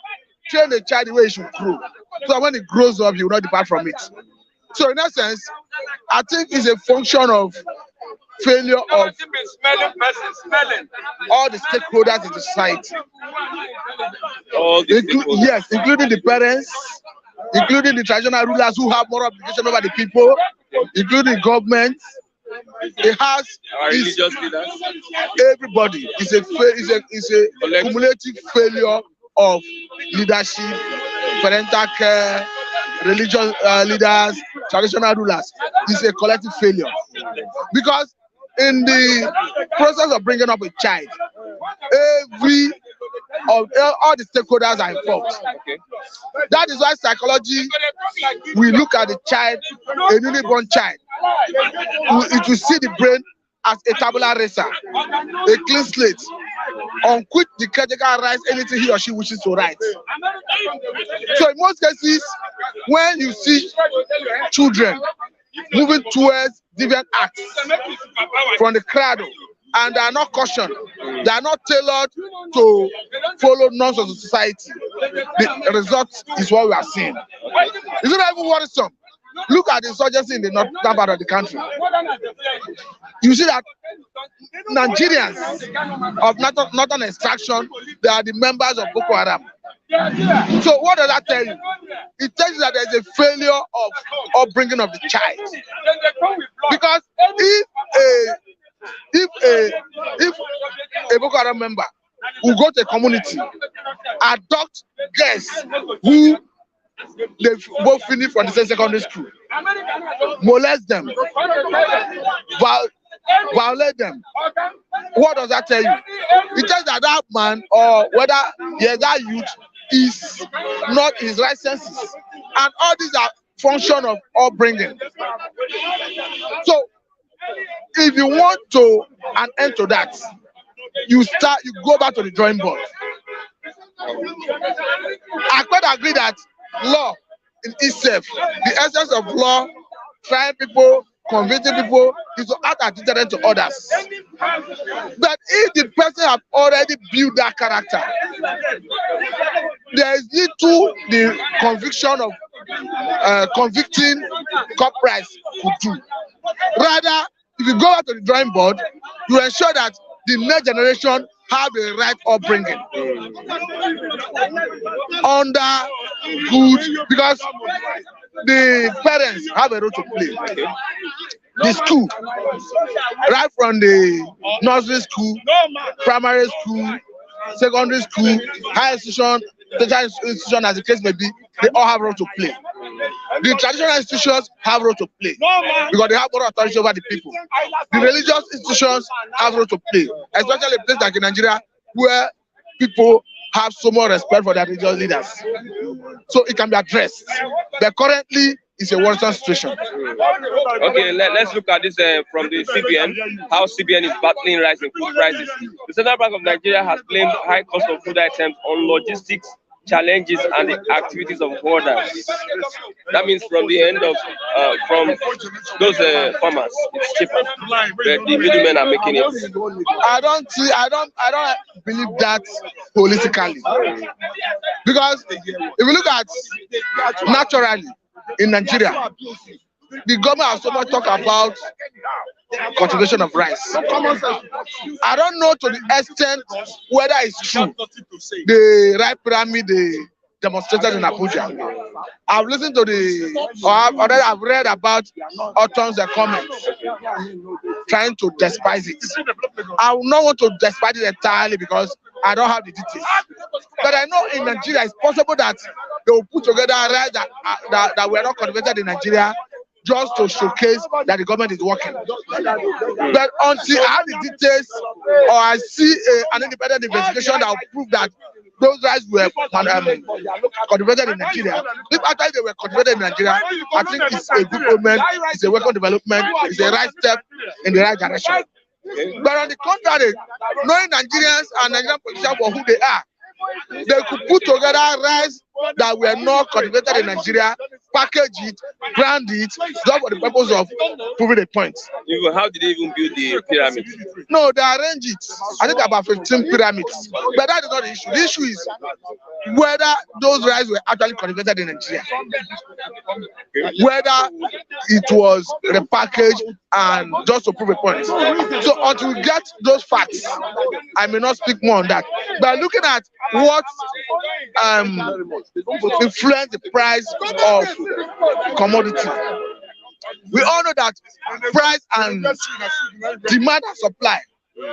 train a child the way he should grow. So when he grows up, he will not depart from it. So in that sense, I think it's a function of failure of all the stakeholders in the society. Yes, including the parents, including the traditional rulers who have moral obligation over the people, including government. It has religious leaders. Everybody. It's a cumulative failure of leadership, parental care, religious leaders, traditional rulers. It's a collective failure. Because in the process of bringing up a child, all the stakeholders are involved. Okay. That is why psychology, we look at the child, a newly born child. It will see the brain as a tabula rasa, a clean slate, on which the caretaker writes anything he or she wishes to write. So in most cases, when you see children moving towards deviant acts from the cradle, and they are not cautioned, they are not tailored to follow norms of the society, the result is what we are seeing. Is it not even worrisome? Look at the insurgency in the northern part of the country. You see that Nigerians of northern extraction, they are the members of Boko Haram. So what does that tell you? It tells you that there is a failure of upbringing of the child. Because if a Boko Haram member will go to a community, adopt girls who they both finish from the same secondary school, molest them, violate them, what does that tell you? It tells that man, or whether that youth is not in his right senses. And all these are function of upbringing. So if you want an end to that, you go back to the drawing board. I quite agree that law in itself, the essence of law, trying people, convicting people, is to act as deterrent to others. But if the person have already built that character, there is need to the conviction of convicting corporates could do. Rather, if you go out to the drawing board, you ensure that the next generation have the right upbringing under good, because the parents have a role to play. The school, right from the nursery school, primary school, secondary school, higher institution, tertiary institution, as the case may be, they all have a role to play. The traditional institutions have a role to play because they have more authority over the people. The religious institutions have a role to play, especially a place like in Nigeria where people have so much respect for their religious leaders. So it can be addressed. But currently, it's a worrisome situation. Okay, let's look at this from the CBN, how CBN is battling rising food prices. The Central Bank of Nigeria has blamed high cost of food items on logistics challenges and the activities of hoarders. That means from the end of from those farmers, it's cheaper, but the middlemen are making it. I don't believe that politically, because if you look at naturally in Nigeria, the government has so much talk about cultivation of rice. I don't know to the extent whether it's true. The rice pyramid they demonstrated in Abuja. I've listened to I've read about Autumn's comments trying to despise it. I will not want to despise it entirely because I don't have the details. But I know in Nigeria it's possible that they will put together rice that were not cultivated in Nigeria just to showcase that the government is working. But until I have the details or I see an independent investigation that will prove that those rice were cultivated in Nigeria, if after they were cultivated in Nigeria, I think it's a good movement, it's a welcome development, it's a right step in the right direction. But on the contrary, knowing Nigerians and Nigerian politicians for who they are, they could put together rice that were not cultivated in Nigeria, package it, brand it, just for the purpose of proving a point. Even how did they even build the pyramid? No, they arrange it. I think about 15 pyramids. But that is not the issue. The issue is whether those rice were actually cultivated in Nigeria. Whether it was repackaged and just to prove a point. So until we get those facts, I may not speak more on that. But looking at what influence the price of commodity, we all know that price and demand and supply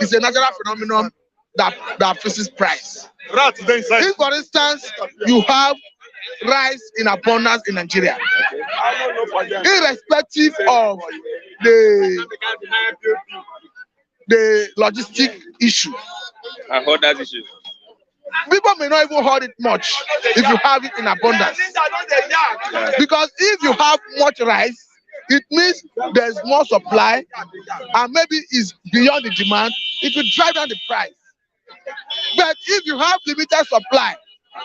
is a natural phenomenon that faces price. If, for instance, you have rice in abundance in Nigeria, irrespective of the logistic issue and other issues, people may not even hold it much if you have it in abundance. Because if you have much rice, it means there's more supply and maybe it's beyond the demand. It will drive down the price. But if you have limited supply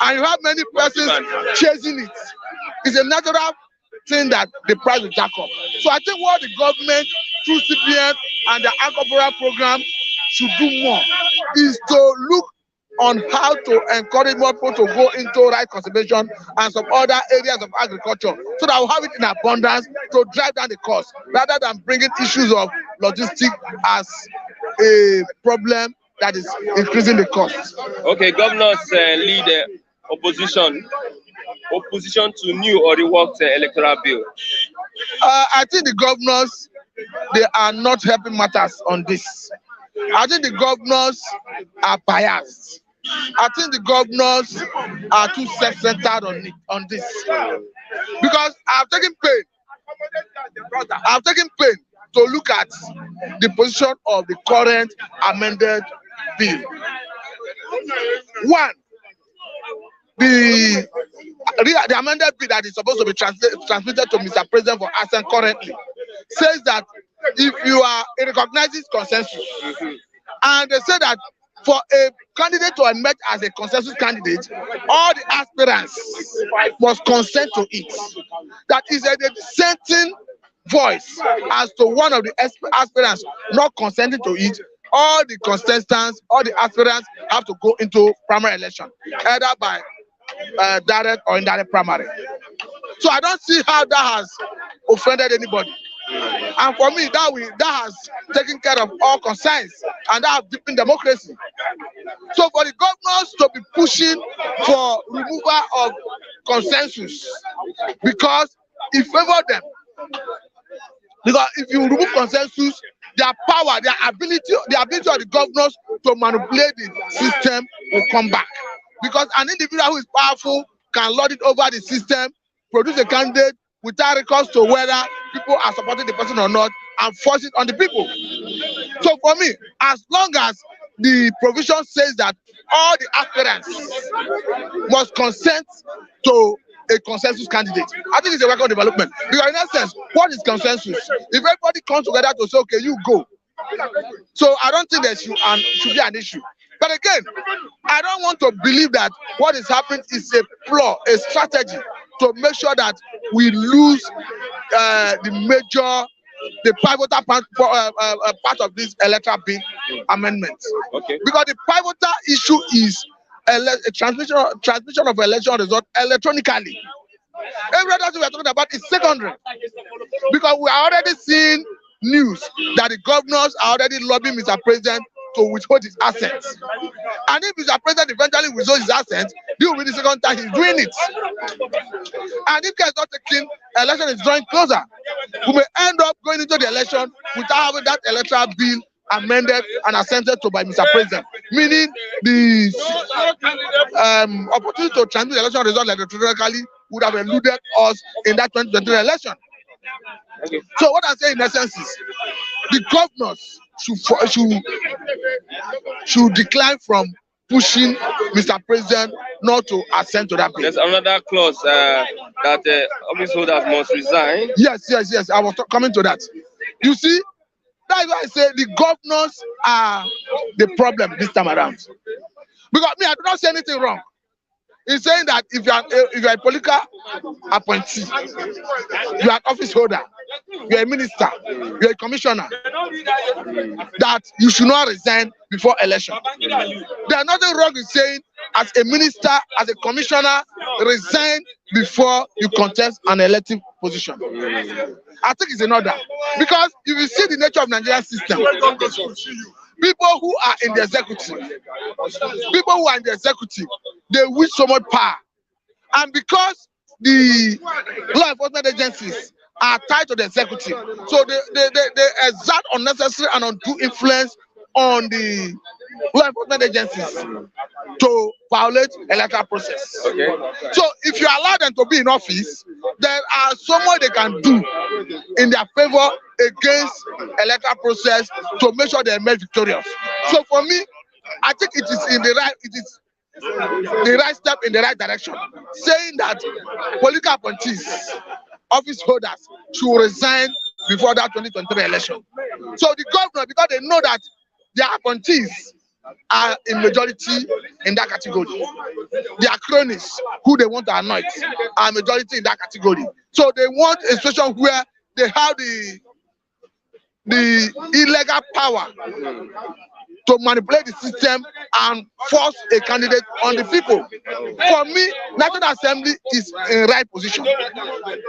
and you have many persons chasing it, it's a natural thing that the price will jack up. So I think what the government through CPN and the agricultural program should do more is to look on how to encourage more people to go into rice conservation and some other areas of agriculture so that we'll have it in abundance to drive down the cost rather than bringing issues of logistics as a problem that is increasing the cost. Okay, governors lead opposition to new or reworked electoral bill. I think the governors, they are not helping matters on this. I think the governors are biased. I think the governors are too self-centered on this. Because I've taken pain to look at the position of the current amended bill. One, the amended bill that is supposed to be transmitted to Mr. President for assent currently says that if you are, it recognizes consensus, and they say that for a candidate to emerge as a consensus candidate, all the aspirants must consent to it. That is a dissenting voice as to one of the aspirants not consenting to it. All the contestants, all the aspirants have to go into primary election, either by direct or indirect primary. So I don't see how that has offended anybody. And for me, that has taken care of all concerns, and that has deepened democracy. So for the governors to be pushing for removal of consensus, because it favors them. Because if you remove consensus, their power, the ability of the governors to manipulate the system will come back. Because an individual who is powerful can lord it over the system, produce a candidate without recourse to whether people are supporting the person or not, and force it on the people. So for me, as long as the provision says that all the aspirants must consent to a consensus candidate, I think it's a welcome development. Because in essence, what is consensus? If everybody comes together to say, okay, you go. So I don't think there should be an issue. But again, I don't want to believe that what is happening is a flaw, a strategy to make sure that we lose the pivotal part of this electoral bill amendment. Okay. Because the pivotal issue is a transmission of election result electronically. Every other thing we are talking about is secondary. Because we are already seeing news that the governors are already lobbying Mr. President to withhold his assets. And if Mr. President eventually withholds his assets, he will be the second time he's doing it. And if care is not taken, election is drawing closer. We may end up going into the election without having that electoral bill amended and assented to by Mr. President, meaning the opportunity to transmit the election result electronically would have eluded us in that 2023 election. Okay. So what I'm saying in essence is the governors should decline from pushing Mr. President not to assent to that bill. There's another clause that office holders must resign. Yes. I was coming to that. You see, that's why I say the governors are the problem this time around. Because me, I do not say anything wrong. He's saying that if you are a political appointee, you are an office holder, you are a minister, you are a commissioner, that you should not resign before election. There's nothing wrong in saying, as a minister, as a commissioner, resign before you contest an elective position. I think it's another. Because if you see the nature of Nigerian system, people who are in the executive, they wish so much power. And because the law enforcement agencies are tied to the executive, so they exert unnecessary and undue influence on the law enforcement agencies to violate electoral process. Okay. So if you allow them to be in office, there are so much they can do in their favor against electoral process to make sure they emerge victorious. So for me, I think it is the right step in the right direction, saying that political appointees, office holders should resign before that 2023 election. So the governor, because they know that their appointees are in majority in that category, their cronies who they want to anoint are majority in that category. So they want a situation where they have the illegal power to manipulate the system and force a candidate on the people. For me, National Assembly is in right position.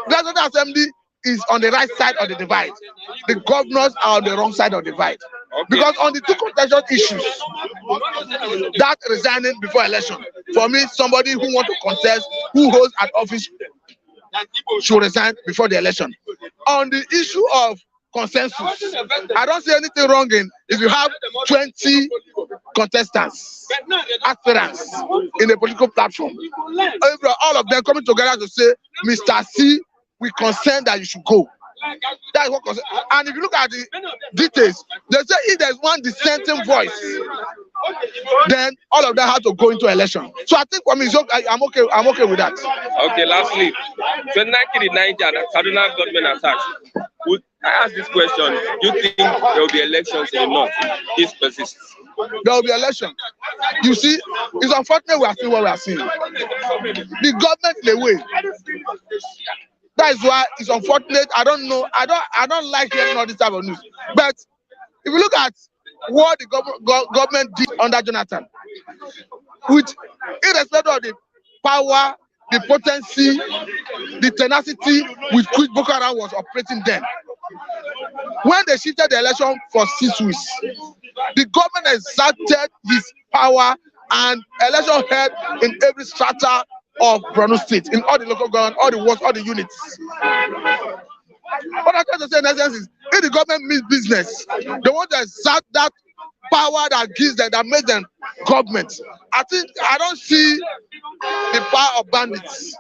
National Assembly is on the right side of the divide. The governors are on the wrong side of the divide. Okay. Because on the two contentious issues, that resigning before election, for me, somebody who wants to contest, who holds an office, should resign before the election. On the issue of consensus, I don't see anything wrong in if you have 20 contestants, aspirants in a political platform, all of them coming together to say, Mr. C, we consent that you should go. That's what consent. And if you look at the details, they say if there's one dissenting voice, then all of them have to go into election. So I think for me, I'm okay with that. Okay, lastly, 2019 Niger, the Kaduna government attacks. I ask this question: do you think there will be elections in the north if this persists? There will be election. You see, it's unfortunate we are seeing what we are seeing. The government in a way. That is why it's unfortunate. I don't know. I don't like hearing all this type of news. But if you look at what the government did under Jonathan, with irrespective of the power the potency, the tenacity with which Boko Haram was operating then. When they shifted the election for 6 weeks, the government exerted his power and election held in every strata of Borno State, in all the local government, all the wards, all the units. What I'm trying to say in essence is, if the government means business, they want to exert that power that gives them, that makes them government. I don't see the power of bandits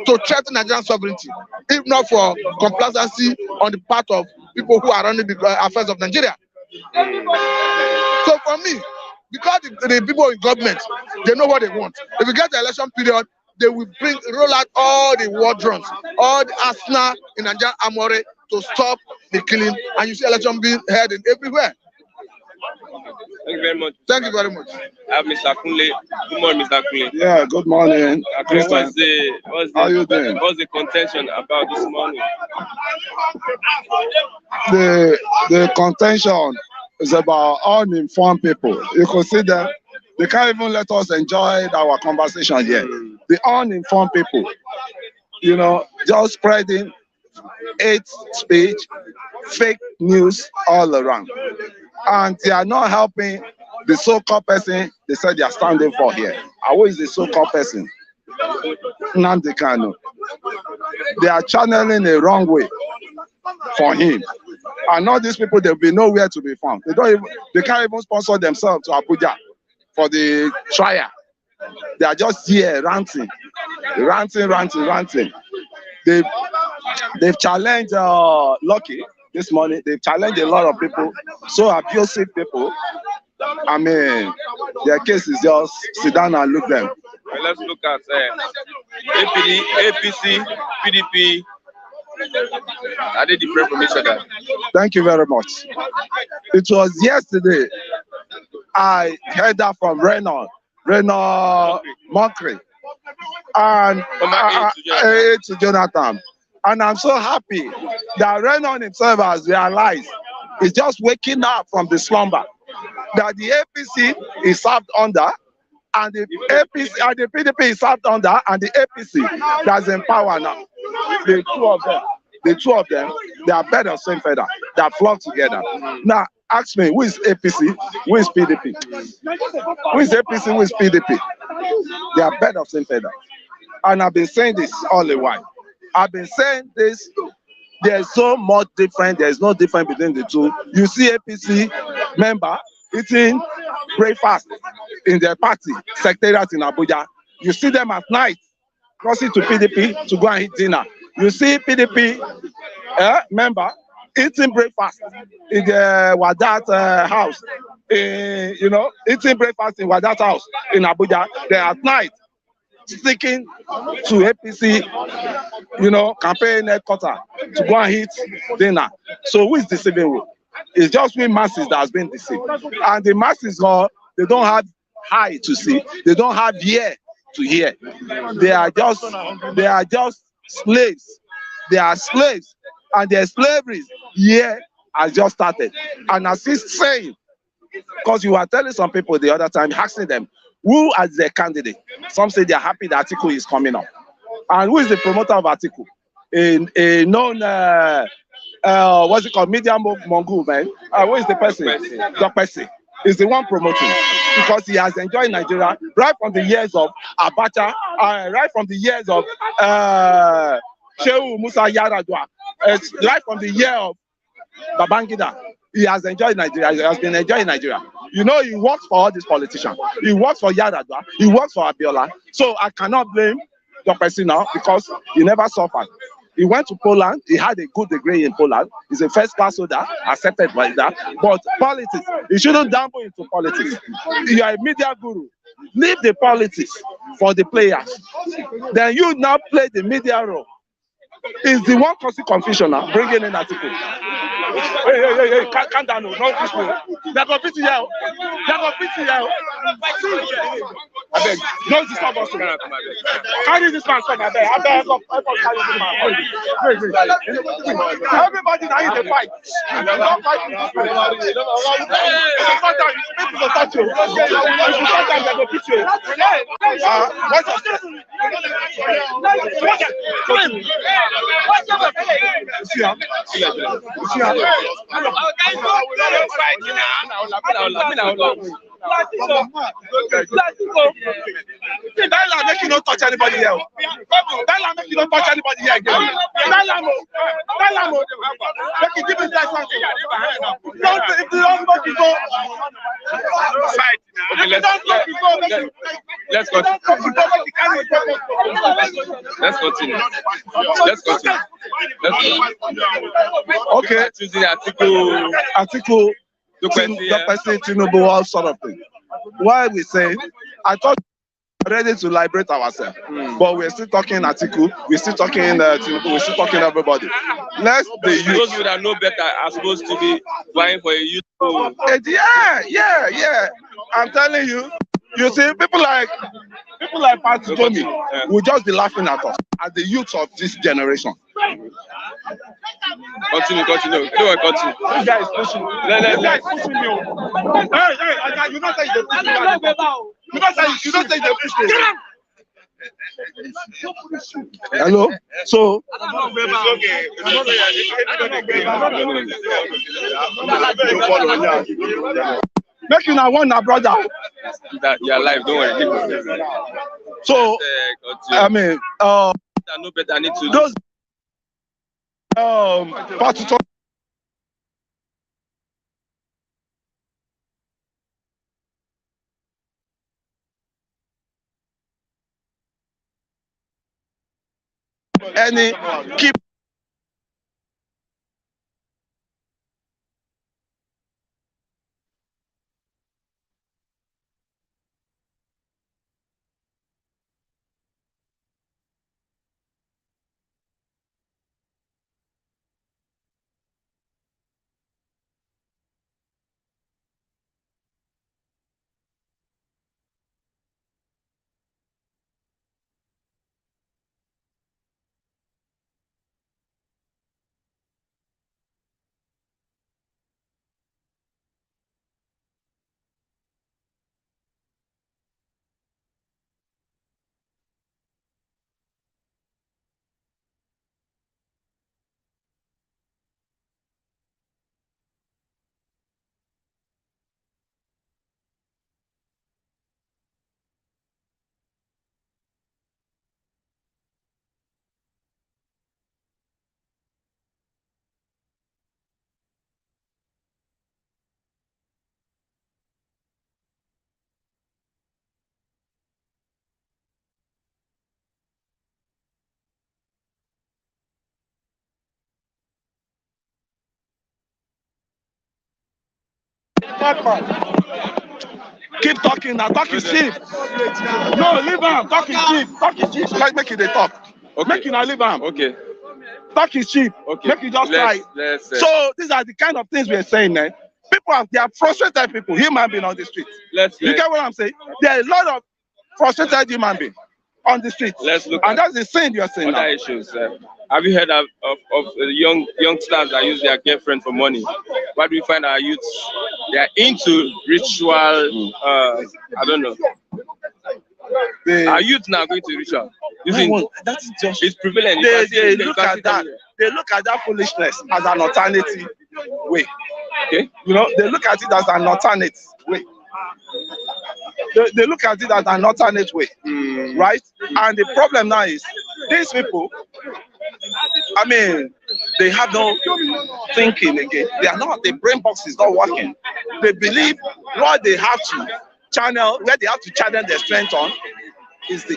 to threaten Nigerian sovereignty, if not for complacency on the part of people who are running the affairs of Nigeria. So for me, because the people in government, they know what they want. If you get the election period, they will roll out all the war drones, all the arsenal in Nigerian armory to stop the killing, and you see election being held in everywhere. Thank you very much. Thank you very much. I have Mr. Kunle. Good morning, Mr. Kunle. Yeah, good morning. How you doing? What's the contention about this morning? The contention is about uninformed people. You can see that they can't even let us enjoy our conversation here. The uninformed people, you know, just spreading hate speech, fake news all around. And they are not helping the so-called person they said they are standing for here. Who is the so-called person? Nnamdi Kanu. They are channeling a wrong way for him. And all these people, there will be nowhere to be found. They can't even sponsor themselves to Abuja for the trial. They are just here ranting. They've challenged Lucky this morning. They've challenged a lot of people, so abusive people. I mean, their case is just sit down and look them. Well, let's look at APC, PDP. Are they different from each other? Thank you very much. It was yesterday I heard that from Renan Monkry, and to Jonathan. And I'm so happy that Renan himself has realized he's just waking up from the slumber that the APC is served under, and the APC and the PDP is served under, and the APC that's in power now. The two of them, they are better same feather. They are flocked together. Now, ask me, who is APC? Who is PDP? Who is APC? Who is PDP? They are better same feather. And I've been saying this all the while. I've been saying this. There's so much different. There's no difference between the two. You see APC member eating breakfast in their party secretariat in Abuja. You see them at night crossing to PDP to go and eat dinner. You see PDP member eating breakfast in the Wadat house. Eating breakfast in Wadat house in Abuja. Then at night sticking to APC, campaign headquarters to go and eat dinner. So who is deceiving who? It's just we masses that has been deceived. And the masses, they don't have eye to see. They don't have ear to hear. They are just slaves. They are slaves. And their slavery here has just started. And as he's saying, because you were telling some people the other time, asking them, who is their candidate? Some say they are happy that Atiku is coming up. And who is the promoter of Atiku? A known, what's it called, media mongoose, man. Who is the person? The person is the one promoting, because he has enjoyed Nigeria right from the years of Abacha, right from the years of Shehu Musa Yaradua, right from the year of Babangida. He has enjoyed Nigeria. He has been enjoying Nigeria. He works for all these politicians. He works for Yaradua. He works for Abiola. So I cannot blame the person now, because he never suffered. He went to Poland. He had a good degree in Poland. He's a first-class soldier, accepted by that. But politics, he shouldn't dabble into politics. You are a media guru. Leave the politics for the players. Then you now play the media role. Is the one causing confusion now, bringing in Atiku. Hey, calm down, not this way. They're going to beat you out. beg. No disturb us. Carry this man, son. I beg. Carry this man. Wait. Everybody now in the fight. You don't fight with this man. People will touch you. If you touch them, they will beat you. What's up? That make you not touch anybody here. That make you not touch anybody here again. That make you give me that something. If you don't fuck you go. Let's continue. Okay. Choosing Atiku, the person, Tinubu, all sort of thing. Why we say, I thought we were ready to liberate ourselves, but we're still talking Atiku, we're still talking Tinubu, we're still talking everybody. Let the youth. Those who that know better are supposed to be vying for a youth. Yeah. I'm telling you. You see, people like Pat Jomi will just be laughing at us, at the youth of this generation. Continue. Continue. This guy is pushing. This guy is pushing me. Hey, you don't say they push me. You don't say they push me. Hello? So, make you now one brother. That you're alive, don't worry. So, I mean, I know better. I need to those part to talk. Any keep. Keep talking now. Talk is cheap. No, leave him. Talk is cheap. Talk is cheap. Let's make it a talk. Okay. Make it now leave him. Okay. Talk is cheap. Okay. Make it just try. So these are the kind of things we're saying, man. People they are frustrated people, human beings on the street. You get what I'm saying? There are a lot of frustrated human beings on the street. Let's look and that's the same you're saying other now. issues. Have you heard of youngsters that use their girlfriend for money? What do we find our youths? They are into ritual. I don't know. Our youth now going to ritual. That's just it's prevalent. They look at that. They look at that foolishness as an alternative way. Okay. You know, they look at it as an alternate way. They look at it as an alternate way, right? And the problem now is these people. I mean, they have no thinking again. They are not. The brain box is not working. They believe what they have to channel, where they have to channel their strength on, is to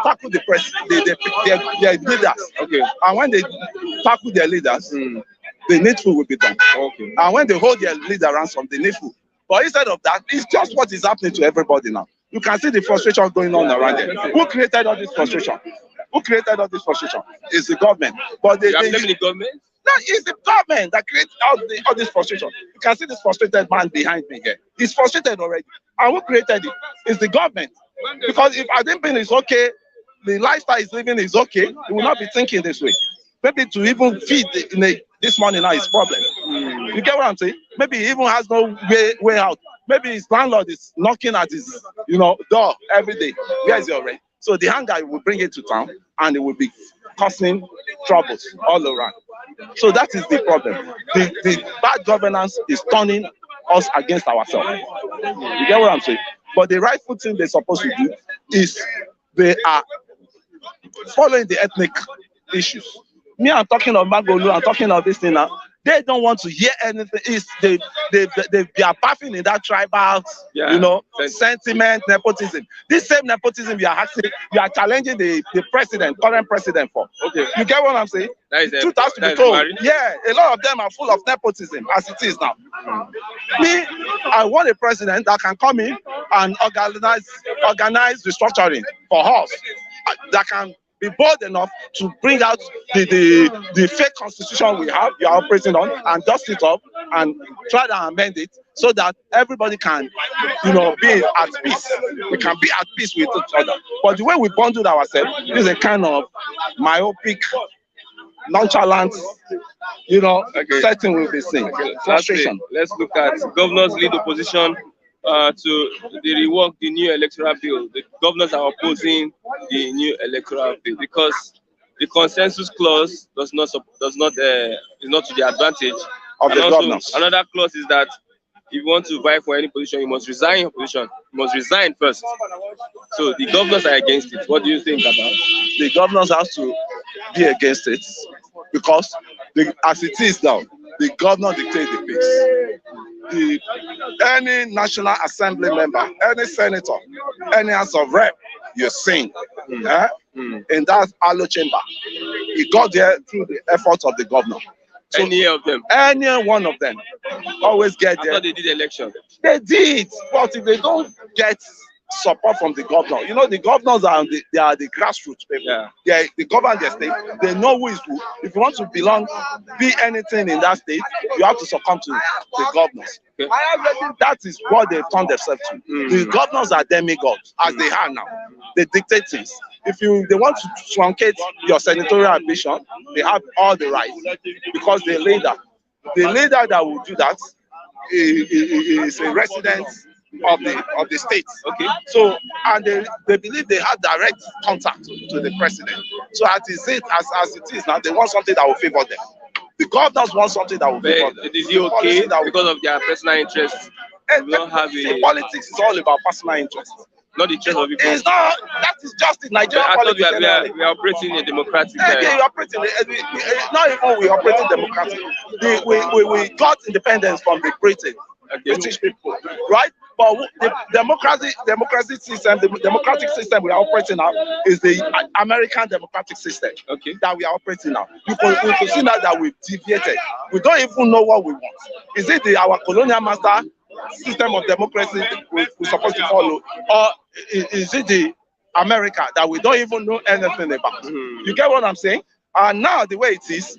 tackle the press. Their leaders. Okay. And when they tackle their leaders, the needful will be done. Okay. And when they hold their leader ransom, the needful. But instead of that, it's just what is happening to everybody now. You can see the frustration going on around there. Who created all this frustration? Who created all this frustration? It's the government. But you have the government? No, it's the government that creates all this frustration. You can see this frustrated man behind me here. He's frustrated already. And who created it? It's the government. Because if Adimbin is okay, the lifestyle is living is okay, he will not be thinking this way. Maybe to even feed this money now is problem. You get what I'm saying? Maybe he even has no way out. Maybe his landlord is knocking at his door every day. Where is your rent? So the hunger will bring it to town and it will be causing troubles all around. So that is the problem. The bad governance is turning us against ourselves. You get what I'm saying? But the rightful thing they're supposed to do is they are following the ethnic issues. Me, I'm talking of Magolu, I'm talking of this thing now. They don't want to hear anything. They are bathing in that tribal, sentiment, nepotism. This same nepotism we are challenging the current president for. Okay. You get what I'm saying? Truth has to be told. Yeah, a lot of them are full of nepotism as it is now. Me, I want a president that can come in and organize restructuring for us. That can be bold enough to bring out the fake constitution we are operating on and dust it up and try to amend it so that everybody can, be at peace. We can be at peace with each other. But the way we bundled ourselves is a kind of myopic, nonchalant, setting with this thing. Frustration. Let's look at governors lead opposition to the new electoral bill. The governors are opposing the new electoral bill because the consensus clause is not to the advantage of the governors. Another clause is that if you want to vie for any position, you must resign your position. You must resign first. So the governors are against it. What do you think about it? The governors have to be against it because as it is now, the governor dictates the pace. Any National Assembly member, any senator, any House of Rep, you sing in that Alo chamber. He got there through the efforts of the governor. So any one of them always get there. I thought they did election. They did, but if they don't get support from the governor, the governors are the grassroots people. Yeah. They govern their state. They know who is who. If you want to be anything in that state, you have to succumb to the governors. Okay. That is what they've turned themselves to. The governors are demigods, as they are now. They dictate things. If they want to truncate your senatorial ambition, they have all the rights because the leader that will do that is a resident of the state. Okay. So and they believe they have direct contact to the president. So as it is now, they want something that will favor them. The governors want something that will favor them. Is it okay because of their personal interests? Politics is all about personal interests. Not the interest of people. It's not. That is just in Nigerian politics. We are operating in a democratic. We operating. Not even we operating democratic. We got independence from the British people, right? But the democratic system we are operating now is the American democratic system that we are operating now. We can see now that we've deviated. We don't even know what we want. Is it our colonial master system of democracy we're supposed to follow, or is it the America that we don't even know anything about? You get what I'm saying? And now the way it is,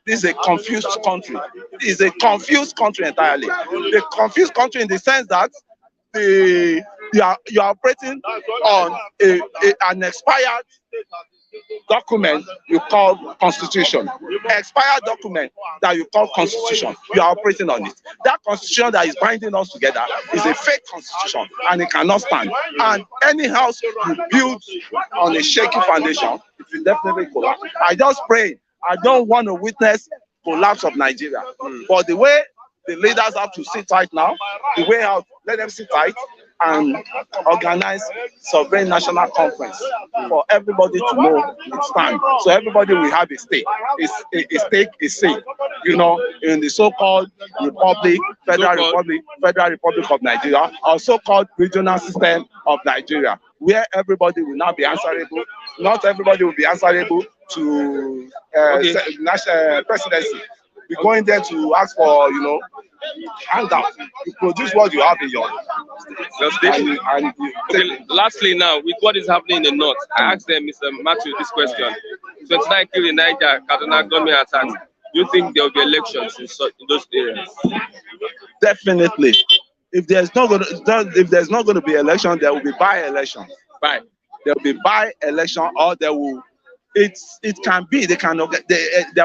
this is a confused country. It is a confused country entirely. A confused country in the sense that you are operating on an expired document you call constitution. Expired document that you call constitution. You are operating on it. That constitution that is binding us together is a fake constitution and it cannot stand. And any house you build on a shaky foundation, it will definitely collapse. I just pray. I don't want to witness collapse of Nigeria. But the way the leaders have to sit tight now, the way out, let them sit tight and organize sovereign national conference for everybody to know its stand. So everybody will have a stake. A stake is safe, in the so-called Federal Republic of Nigeria, or so-called regional system of Nigeria, where everybody will now be answerable. Not everybody will be answerable to national presidency. Be going there to ask for, handout. You produce what you have in your state. Lastly, now, with what is happening in the north, I asked them, Mr. Matthew, this question. 29 killed in Niger, Kaduna gunmen attacks. Do you think there will be elections in those areas? Definitely. if there's not going to be election, there will be by-election. There will be by-election, or there will. It can be there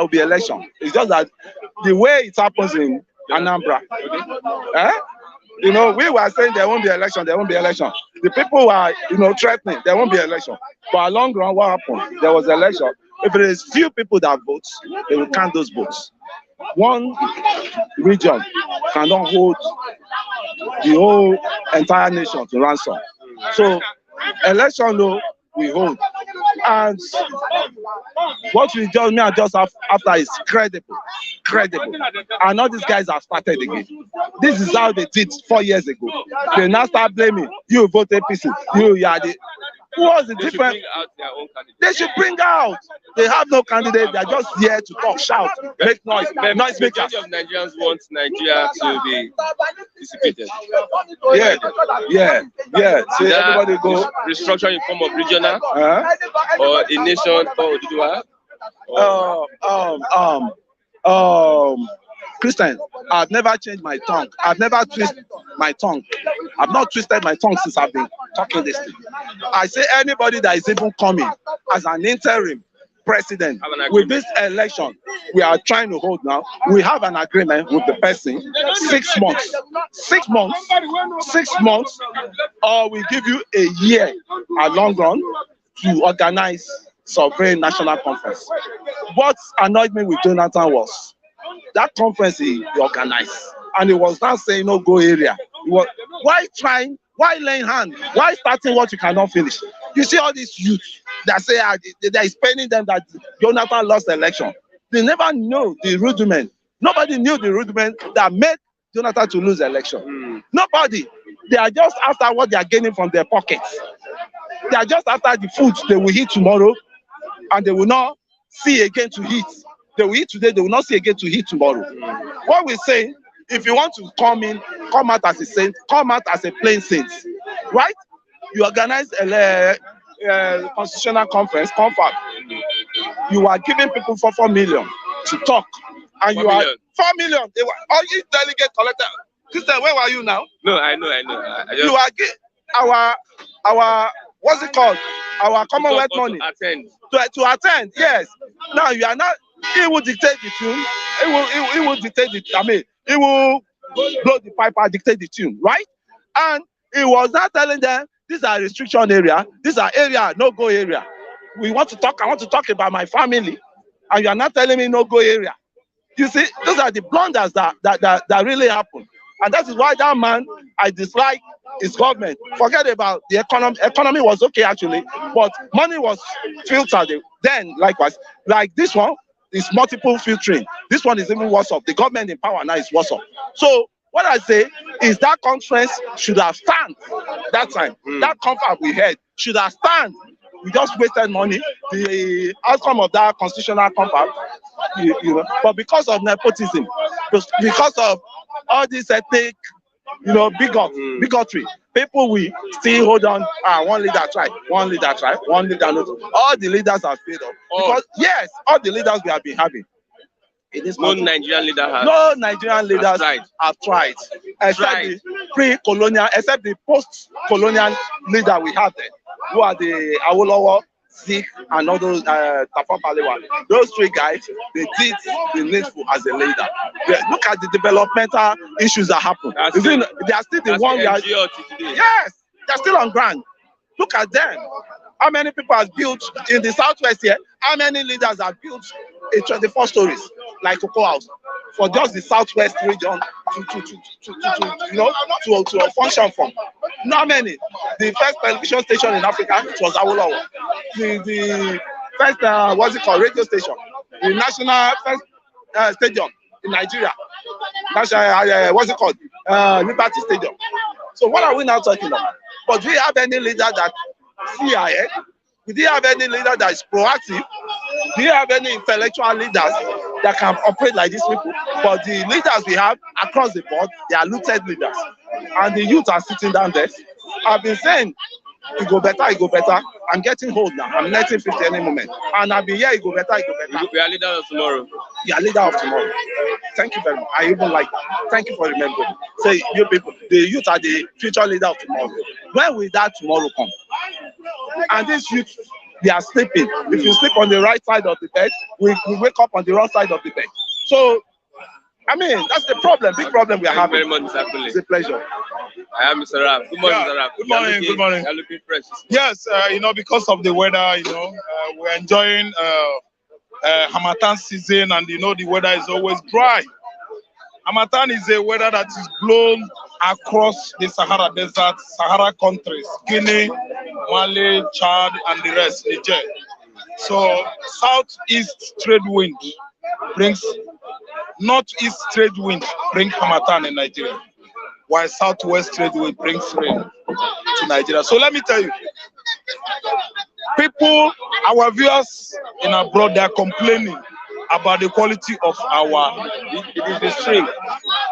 will be election. It's just that the way it happens in Anambra, you know, we were saying there won't be election. The people were, you know, threatening there won't be election. But long run, what happened? There was election. If there is few people that vote, they will count those votes. One region cannot hold the whole entire nation to ransom. So election, though, we hold. And what we just after is credible. And all these guys have started again. This is how they did 4 years ago. They now start blaming you vote APC. You are the. What's the difference? They should bring out. They have no candidate. They are just here to talk, shout, make noise. Noise makers. Majority of Nigerians want Nigeria to be dissipated. Yeah. So everybody go restructure in form of regional or a nation or Christian, I've never changed my tongue. I've never twisted my tongue. I've not twisted my tongue since I've been talking this thing. I say anybody that is even coming as an interim president with this election we are trying to hold now, we have an agreement with the person, 6 months. 6 months. 6 months, or we give you a year at long run to organize sovereign national conference. What annoyed me with Jonathan was that conference he organized, and he was not saying no go area. Why laying hand? Why starting what you cannot finish? You see all these youth that say that is paining them that Jonathan lost the election. They never know the rudiment. Nobody knew the rudiment that made Jonathan to lose the election. Nobody. They are just after what they are gaining from their pockets. They are just after the food they will eat tomorrow, and they will not see again to eat. They will eat today, they will not see again to eat tomorrow. What we say, if you want to come out as a saint, come out as a plain saint, right? You organize a constitutional conference, confab. You are giving people 4 million to talk, and you are 4 million. They were all you delegate collector. Christian, where were you now? No, I know. You are our what's it called? Our Commonwealth money to attend. Yes. Now you are not. He will dictate the tune. He will dictate the. I mean, he will blow the pipe, dictate the tune, right? And he was not telling them these are restriction area. These are area no go area. We want to talk. I want to talk about my family, and you are not telling me no go area. You see, those are the blunders that really happen, and that is why that man I dislike his government. Forget about the economy. Economy was okay actually, but money was filtered. Then likewise, like this one. Is multiple filtering. This one is even worse off. The government in power now is worse off. So what I say is that conference should have stand that time. That conference we had should have stand. We just wasted money. The outcome of that constitutional conference, you know, but because of nepotism, because of all this ethnic, you know, bigotry, people will still hold on. One leader tried, one leader not. All the leaders have failed up. Because yes, all the leaders we have been having. No Nigerian leader has. No Nigerian leaders have tried. Except the pre-colonial, except the post-colonial leader we have there, who are the Awolowo, Zik, and all those Tafawa Balewa. Those three guys, they did the needful as a leader. Look at the developmental issues that happen. They are still the one. Yes, they're still on ground. Look at them. How many people have built in the southwest here? How many leaders have built a 24 stories like Cocoa House for just the southwest region to function from? Not many. The first television station in Africa, it was Awolowo. The first what's it called, radio station, the national first stadium in Nigeria, national what's it called, Liberty Stadium. So what are we now talking about? But do we have any leader that see ahead? Do you have any leader that is proactive? Do you have any intellectual leaders that can operate like these people? But the leaders we have across the board, they are looted leaders. And the youth are sitting down there. I've been saying, it go better. I'm getting old now. I'm 1950 any moment. And I'll be here, it go better. We are leaders tomorrow. You are leader of tomorrow. Thank you very much. I even like that. Thank you for remembering. Say, you people, the youth are the future leader of tomorrow. When will that tomorrow come? And this youth, they are sleeping. If you sleep on the right side of the bed, we wake up on the wrong side of the bed. So, I mean, that's the problem, big problem we are having. Very much, it's a pleasure. I am Mr. Raf. Good morning, Mr. Raf. Good morning, good morning. You're looking fresh. Yes, because of the weather, we're enjoying Hamatan season, and the weather is always dry. Hamatan is a weather that is blown across the Sahara Desert, Sahara countries, Guinea, Mali, Chad, and the rest, Niger. So southeast trade wind brings, northeast trade wind brings Hamatan in Nigeria, while southwest trade wind brings rain to Nigeria. So let me tell you, people, our viewers in abroad, they are complaining about the quality of the screen.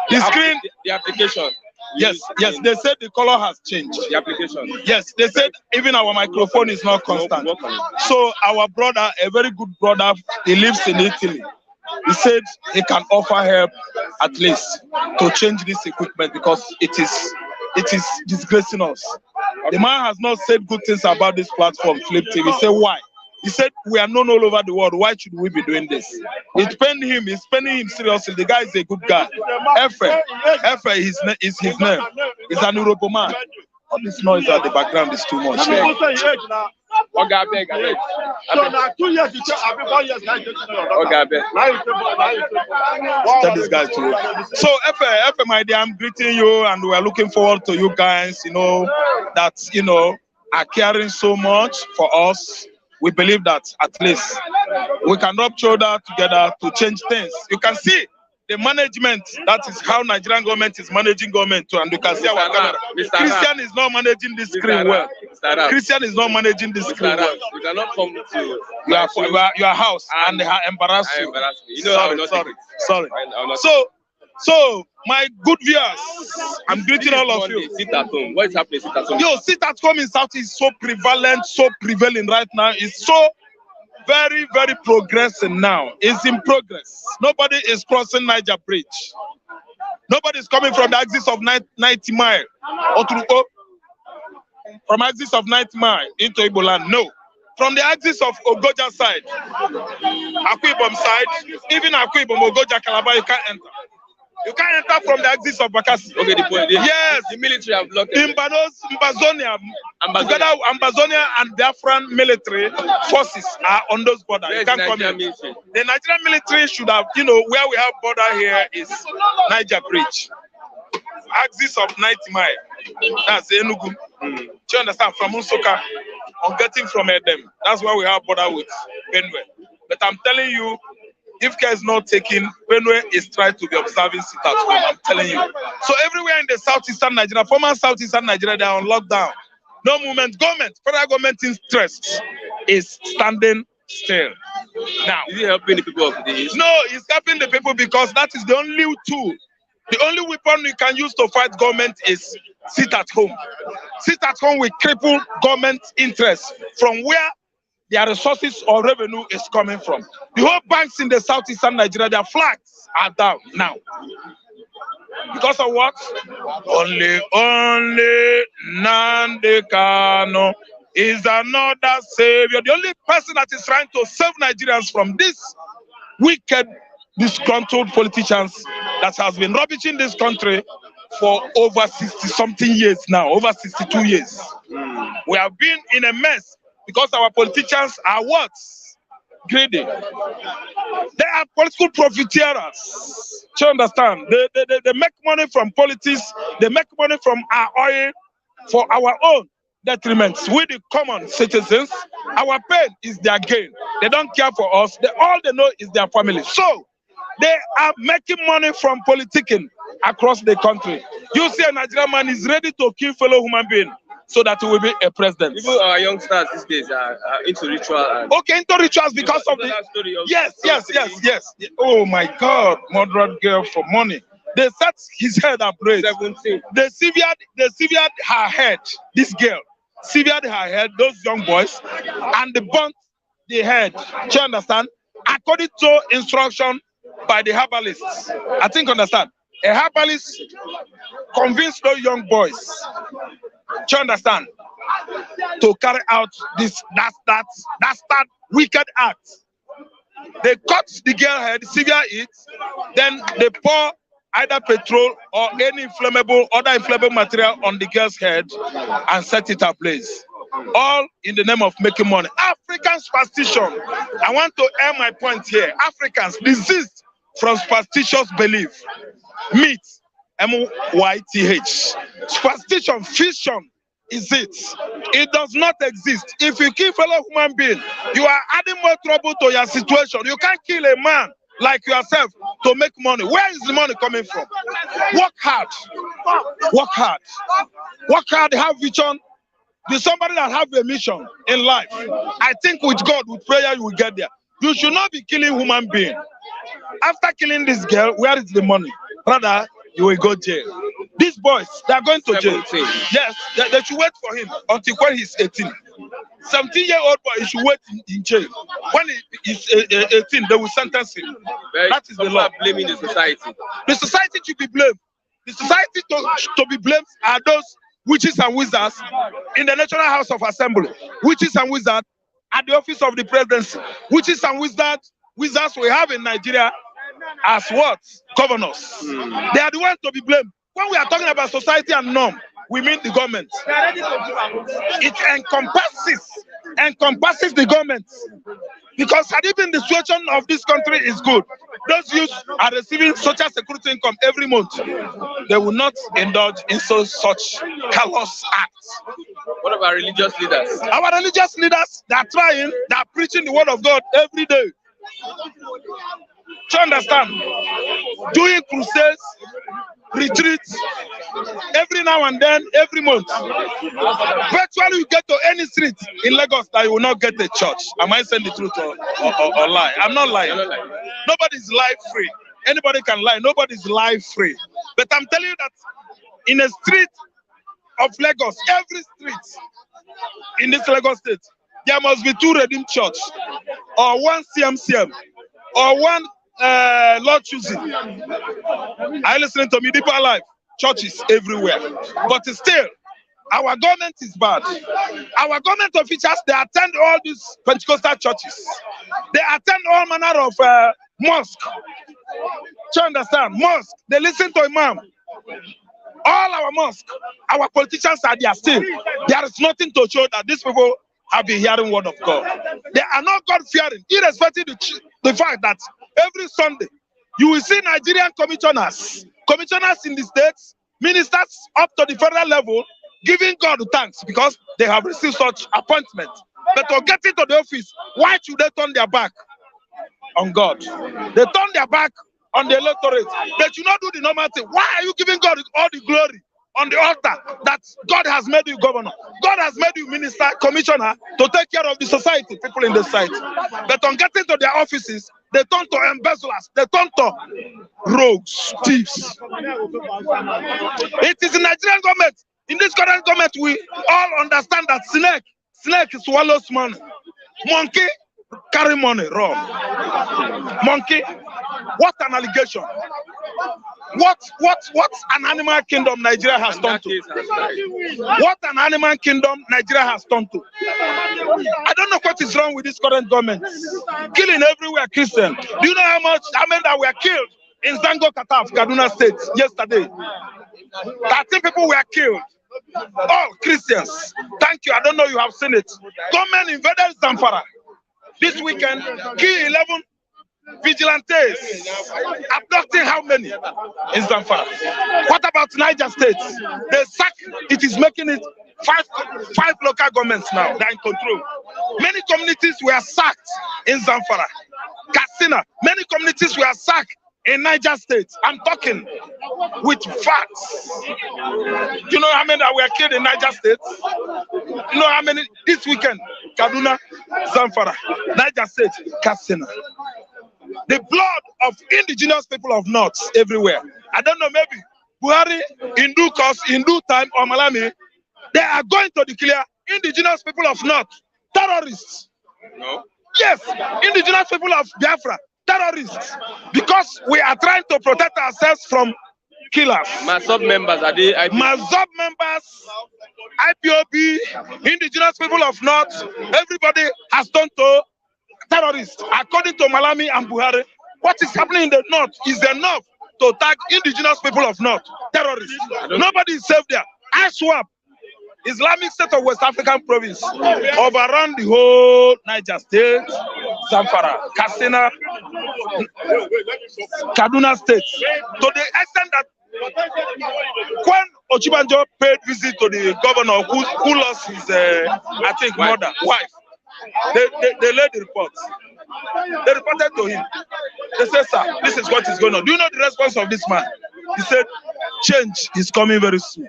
The application. Yes, they said the color has changed. The application. Yes, they said even our microphone is not constant. So our brother, a very good brother, he lives in Italy. He said he can offer help at least to change this equipment because it is disgracing us. The man has not said good things about this platform, Flip TV. He said why? He said we are known all over the world. Why should we be doing this? It's paying him. It's paying him seriously. The guy is a good guy. Efe is his name. He's an Europe man. All this noise at the background is too much. Okay, I beg. So now 2 years, you tell me 1 year. Okay, I beg. Tell this guy to. So Efe, my dear, I'm greeting you, and we are looking forward to you guys. That are caring so much for us. We believe that at least we can rub shoulder together to change things. You can see the management. That is how Nigerian government is managing government too. And you can see our camera. Christian is not managing this screen well. Christian is not managing this screen well. You cannot come to your house and they embarrass you. Sorry. So my good viewers, I'm greeting all of you. Sit at home. What is happening? Sit at home. Sit at home in South is so prevalent, so prevalent right now. It's so very, very progressing now. It's in progress. Nobody is crossing Niger Bridge. Nobody is coming from the axis of 90 mile from axis of 90 mile into Igbo land. No. From the axis of Ogoja side, Akwa Ibom side, even Akwa Ibom, Ogoja, Calabar, you can't enter. You can't enter from the axis of Bakassi. Okay, yes. The military have blocked it. In Ambazonia, together Ambazonia and Biafran military forces are on those borders. You can't come in. The Nigerian military should have, where we have border here is Niger Bridge. Axis of 90 mile. That's Enugu. Do you understand? From Unsoka, on getting from Edem. That's where we have border with Benue. But I'm telling you, if care is not taken, Benue is trying to be observing sit at home. I'm telling you. So everywhere in the southeastern Nigeria, former southeastern Nigeria, they are on lockdown. No movement. Federal government interest is standing still. Now, is it helping the people of the East? No, it's helping the people because that is the only tool. The only weapon we can use to fight government is sit at home. Sit at home will cripple government interest from where their resources or revenue is coming from. The whole banks in the southeastern Nigeria, their flags are down now. Because of what? Only Nnamdi Kanu is another savior. The only person that is trying to save Nigerians from this wicked, disgruntled politicians that has been rubbishing this country for over 60-something years now, over 62 years. We have been in a mess. Because our politicians are what? Greedy. They are political profiteers. Do you understand? They make money from politics. They make money from our oil for our own detriment. We, the common citizens, our pain is their gain. They don't care for us. All they know is their family. So, they are making money from politicking across the country. You see a Nigerian man is ready to kill fellow human being so that he will be a president. Even our youngsters these days are into ritual. Okay, into rituals because of the... Yes. Oh my God, moderate girl for money. They set his head ablaze. 17. They severed her head, this girl. Severed her head, those young boys, and they burnt the head. Do you understand? According to instruction by the herbalists. I think understand. A herbalist convinced those young boys, do you understand, to carry out that wicked act. They cut the girl head, severe it, then they pour either petrol or any other inflammable material on the girl's head and set it ablaze. All in the name of making money. African superstition. I want to end my point here. Africans desist from superstitious belief. Myth, M-Y-T-H. Superstition, fiction is it. It does not exist. If you kill fellow human being, you are adding more trouble to your situation. You can't kill a man like yourself to make money. Where is the money coming from? Work hard. Work hard. Work hard, have vision. Be somebody that have a mission in life. I think with God, with prayer, you will get there. You should not be killing human being. After killing this girl, where is the money? Rather, you will go jail. These boys, they are going to jail. Yes, they should wait for him until when he's 18. 17-year-old boy, he should wait in jail. When he's 18, they will sentence him. That is the law. Blaming the society. The society should be blamed. The society to be blamed are those witches and wizards in the National House of Assembly. Witches and wizards at the office of the presidency. Witches and wizards we have in Nigeria as what? Governors. They are the ones to be blamed. When we are talking about society and norm, we mean the government. It encompasses the government. Because had even the situation of this country is good, those youths are receiving social security income every month. They will not indulge in such callous acts. What about religious leaders? Our religious leaders, they are trying, they are preaching the word of God every day. To understand, doing crusades, retreats, every now and then, every month. Virtually, you get to any street in Lagos that you will not get a church. Am I saying the truth or lie? I'm not lying. Nobody's life free. Anybody can lie. Nobody's life free. But I'm telling you that in a street of Lagos, every street in this Lagos state, there must be 2 Redeemed Church, or 1 CMCM, or 1 Lord choosing. Are you listening to me? Deeper life, churches everywhere. But still, our government is bad. Our government officials, they attend all these Pentecostal churches. They attend all manner of mosque. Do you understand? Mosque. They listen to Imam. All our mosque, our politicians are there still. There is nothing to show that these people have been hearing word of God. They are not God-fearing, irrespective of the fact that every Sunday, you will see Nigerian commissioners in the states, ministers up to the federal level, giving God thanks because they have received such appointment. But to get into the office, why should they turn their back on God? They turn their back on the electorate. They should not do the normal thing. Why are you giving God all the glory on the altar that God has made you governor? God has made you minister, commissioner to take care of the society, people in the society. But on getting to their offices, they turn to embezzlers, they turn to rogues, thieves. It is the Nigerian government. In this current government, we all understand that snake swallows money. Monkey carry money, run. Monkey, what an allegation. What an animal kingdom Nigeria has turned to. What an animal kingdom Nigeria has turned to. I don't know what is wrong with this current government. Killing everywhere Christian. Do you know how many that were killed in Zango Kataf, Kaduna State yesterday? 13 people were killed. All Christians. Thank you. I don't know you have seen it. Government invaded Zamfara this weekend, kill 11 vigilantes, abducting how many in Zamfara? What about Niger State? They sack, it is making it five local governments now that are in control. Many communities were sacked in Zamfara. Katsina, many communities were sacked in Niger State. I'm talking with facts. Do you know how many that were killed in Niger State? You know how many this weekend? Kaduna, Zamfara, Niger State, Katsina. The blood of indigenous people of North everywhere. I don't know, maybe Buhari, in due course, in due time, or Malami, they are going to declare indigenous people of North terrorists. No. Yes, indigenous people of Biafra terrorists, because we are trying to protect ourselves from killers. Mazop members, are they IPOB? Mazop members, IPOB, indigenous people of North, everybody has turned to terrorists. According to Malami and Buhari, what is happening in the North is enough to tag indigenous people of North terrorists. Nobody is safe there. ISWAP, Islamic State of West African Province, overrun the whole Niger State, Zamfara, Katsina, Kaduna State, to the extent that when Ochibanjo paid visit to the governor who lost his, I think, wife, they laid the report. They reported to him. They said, sir, this is what is going on. Do you know the response of this man? He said, change is coming very soon.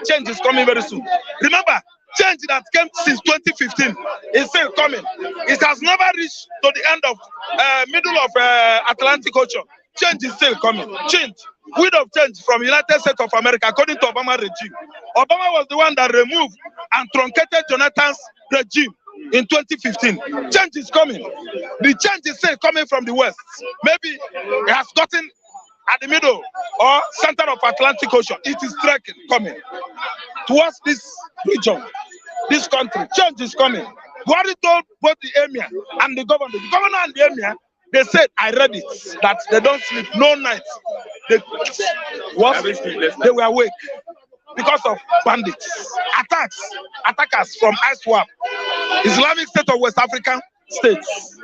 Change is coming very soon. Remember, change that came since 2015 is still coming. It has never reached to the end of middle of Atlantic Ocean. Change is still coming. Change. Wind of change from United States of America, according to Obama regime. Obama was the one that removed and truncated Jonathan's regime in 2015. Change is coming. The change is still coming from the West. Maybe it has gotten at the middle or center of Atlantic Ocean. It is trekking, coming towards this region, this country. Change is coming. Buhari told both the emir and the governor. The governor and the emir, they said, I read it, that they don't sleep, no night. They were awake because of bandits, attackers from ISWAP, Islamic State of West African States.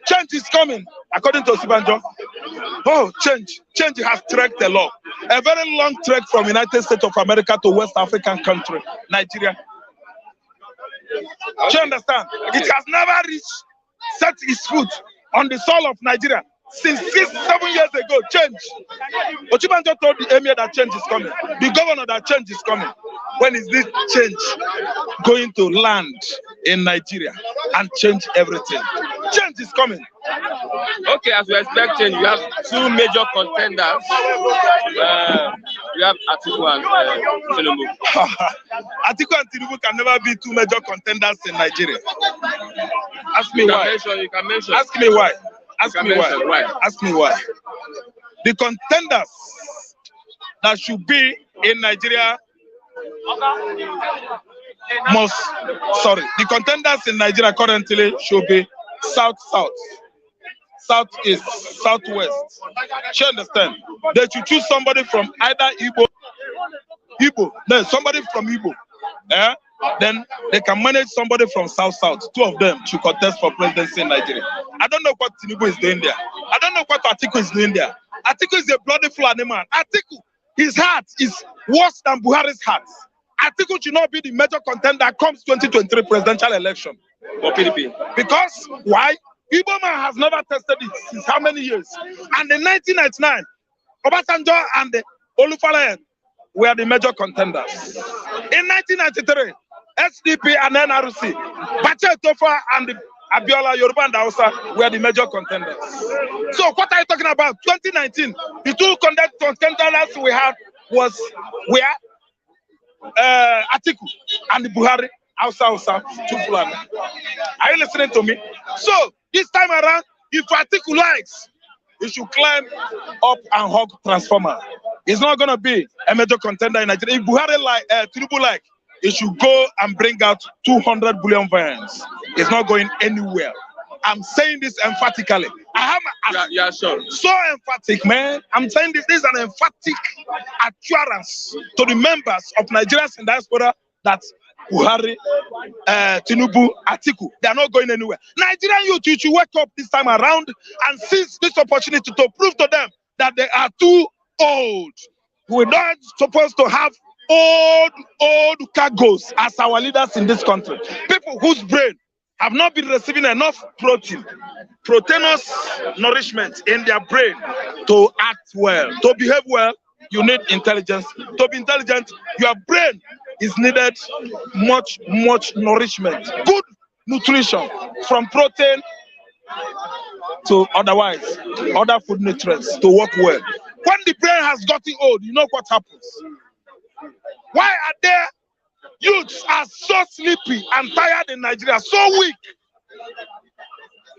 Change is coming, according to Sibanjo. Oh, change has trekked a lot. A very long trek from United States of America to West African country, Nigeria. Do you understand? It has never reached, set its foot on the soil of Nigeria since 6-7 years ago. Change. Ochibanjo told the emir that change is coming. The governor that change is coming. When is this change going to land in Nigeria and change everything? Change is coming. Okay, as we expect change, you have two major contenders. You have Atiku and Tinubu. Atiku and Tinubu can never be two major contenders in Nigeria. Ask me why. You can mention. Ask me why. Ask me why. Ask me why. The contenders that should be in Nigeria the contenders in Nigeria currently should be South-South, Southeast, Southwest. You understand? They should choose somebody from either somebody from Igbo. Then they can manage somebody from South-South. Two of them should contest for presidency in Nigeria. I don't know what Tinubu is doing there. I don't know what Atiku is doing there. Atiku is a bloody Fulani man. Atiku, his heart is worse than Buhari's heart. Atiku should not be the major contender comes 2023 presidential election for PDP. Because why? Igbo man has never tested it since how many years? And in 1999, Obasanjo and Olufalayan were the major contenders. In 1993, SDP and NRC, Bache Tofa and Abiola, Yoruba and Hausa were the major contenders. So what are you talking about? 2019, the two contenders we had was where? Atiku and Buhari, Hausa, two Fulani. Are you listening to me? So this time around, if Atiku likes, he should climb up and hug transformer. It's not going to be a major contender in Nigeria. If Buhari like, Tinubu like, he should go and bring out 200 billion variants. It's not going anywhere. I'm saying this emphatically. Yeah, sure. So emphatic, man. I'm saying this is an emphatic assurance to the members of Nigerians in diaspora that Buhari, Tinubu, Atiku, they are not going anywhere. Nigerian youth, you should wake up this time around and seize this opportunity to prove to them that they are too old. We're not supposed to have old cargoes as our leaders in this country. People whose brain have not been receiving enough proteinous nourishment in their brain to act well, to behave well. You need intelligence. To be intelligent, your brain is needed much nourishment, good nutrition, from protein to other food nutrients to work well. When the brain has gotten old, you know what happens. Why are there youths are so sleepy and tired in Nigeria, so weak?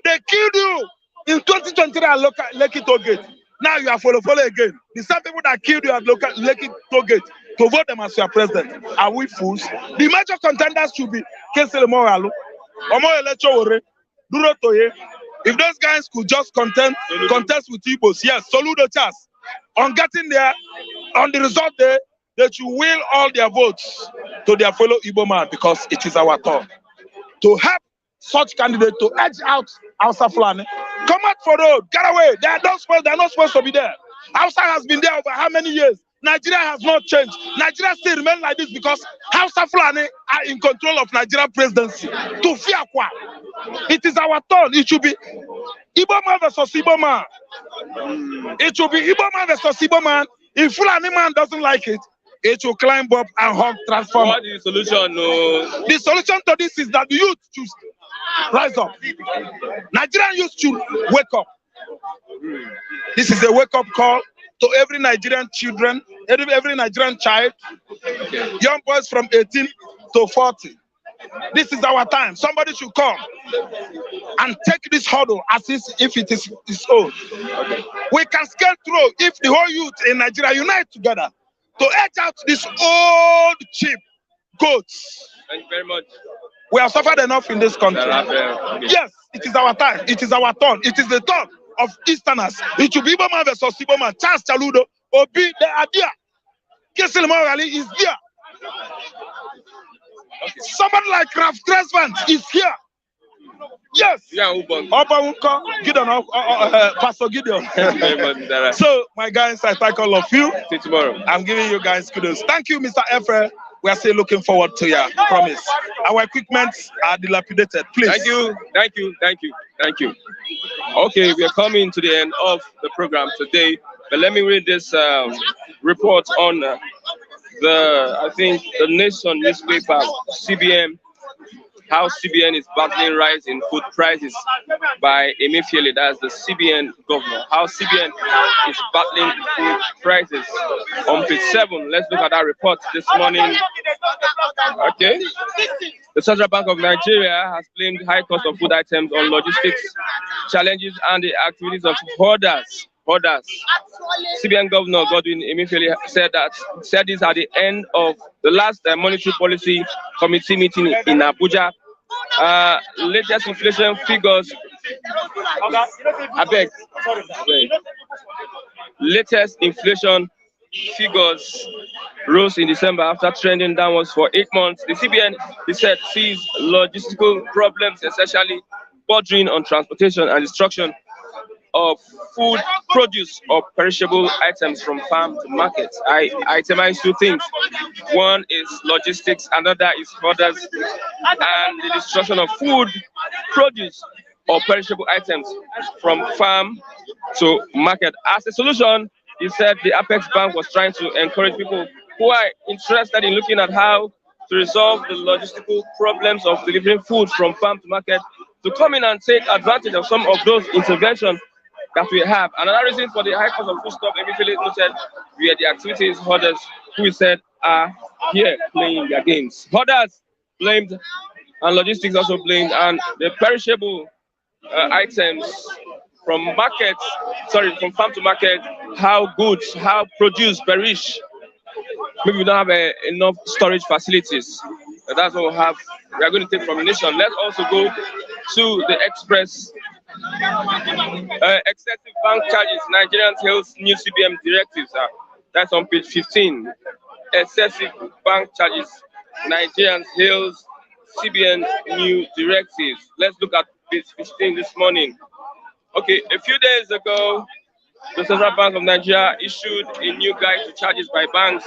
They killed you in 2023 at Lekki Toll Gate. Now you are follow again. The same people that killed you at Lekki Toll Gate to vote them as your president. Are we fools? The major contenders should be Kensele Moralu, Omoyele Chowore, Duro Toye. If those guys could just contest with Igbos, yes, Soludo Chas. On getting there, on the result day, they should will all their votes to their fellow Igbo man, because it is our turn to help such candidate to edge out Hausa Fulani. Come out for road, get away. They are not supposed to be there. Hausa has been there over how many years? Nigeria has not changed. Nigeria still remains like this because Hausa Fulani are in control of Nigeria presidency. To fear kwa. It is our turn. It should be Igbo man versus Igbo man. It should be Igbo man versus Igbo man. If Fulani man doesn't like it, it will climb up and hug transform. What is the solution? No. The solution to this is that the youth should rise up. Nigerian youth should wake up. This is a wake-up call to every Nigerian children, every Nigerian child, young boys from 18 to 40. This is our time. Somebody should come and take this hurdle as if it is his own. We can scale through if the whole youth in Nigeria unite together to edge out this old cheap goats. Thank you very much. We have suffered enough in this country. Yes, it is our time. It is our turn. It is the turn of Easterners. It should be Igbo man versus Igbo man. Charles Chaludo, Obi, they are there. Kensele Moralu is there. Somebody like Ralph Tresvant is here. Yes. Gideon, Pastor Gideon. So, my guys, I thank all of you. See you tomorrow. I'm giving you guys kudos. Thank you, Mr. Efe. We are still looking forward to your promise. Our equipments are dilapidated. Please. Thank you. Thank you. Thank you. Thank you. Okay, we are coming to the end of the program today. But let me read this report on I think, the Nation newspaper, CBN, how CBN is battling rise in food prices by Emefiele, that's the CBN governor. How CBN is battling food prices. On page 7, let's look at that report this morning. Okay. The Central Bank of Nigeria has blamed high cost of food items on logistics challenges and the activities of hoarders. CBN Governor Godwin Emefiele said this at the end of the last monetary policy committee meeting in Abuja. Latest inflation figures. Latest inflation figures rose in December after trending downwards for 8 months. The CBN, he said, sees logistical problems, essentially bordering on transportation and destruction of food, produce, or perishable items from farm to market. I itemize 2 things. One is logistics, another is hoarders, and the destruction of food, produce, or perishable items from farm to market. As a solution, he said the Apex Bank was trying to encourage people who are interested in looking at how to resolve the logistical problems of delivering food from farm to market to come in and take advantage of some of those interventions that we have. Another reason for the high cost of foodstuff, Emefiele noted, were the activities hoarders, who he said are here playing their games. Hoarders blamed, and logistics also blamed, and the perishable items from from farm to market, how goods, how produce perish. Maybe we don't have enough storage facilities. That's what we are going to take from the nation. Let's also go to the express. Excessive bank charges, Nigerians hails new CBN directives. That's on page 15. Excessive bank charges, Nigerians hails CBN new directives. Let's look at page 15 this morning. Okay, a few days ago, the Central Bank of Nigeria issued a new guide to charges by banks,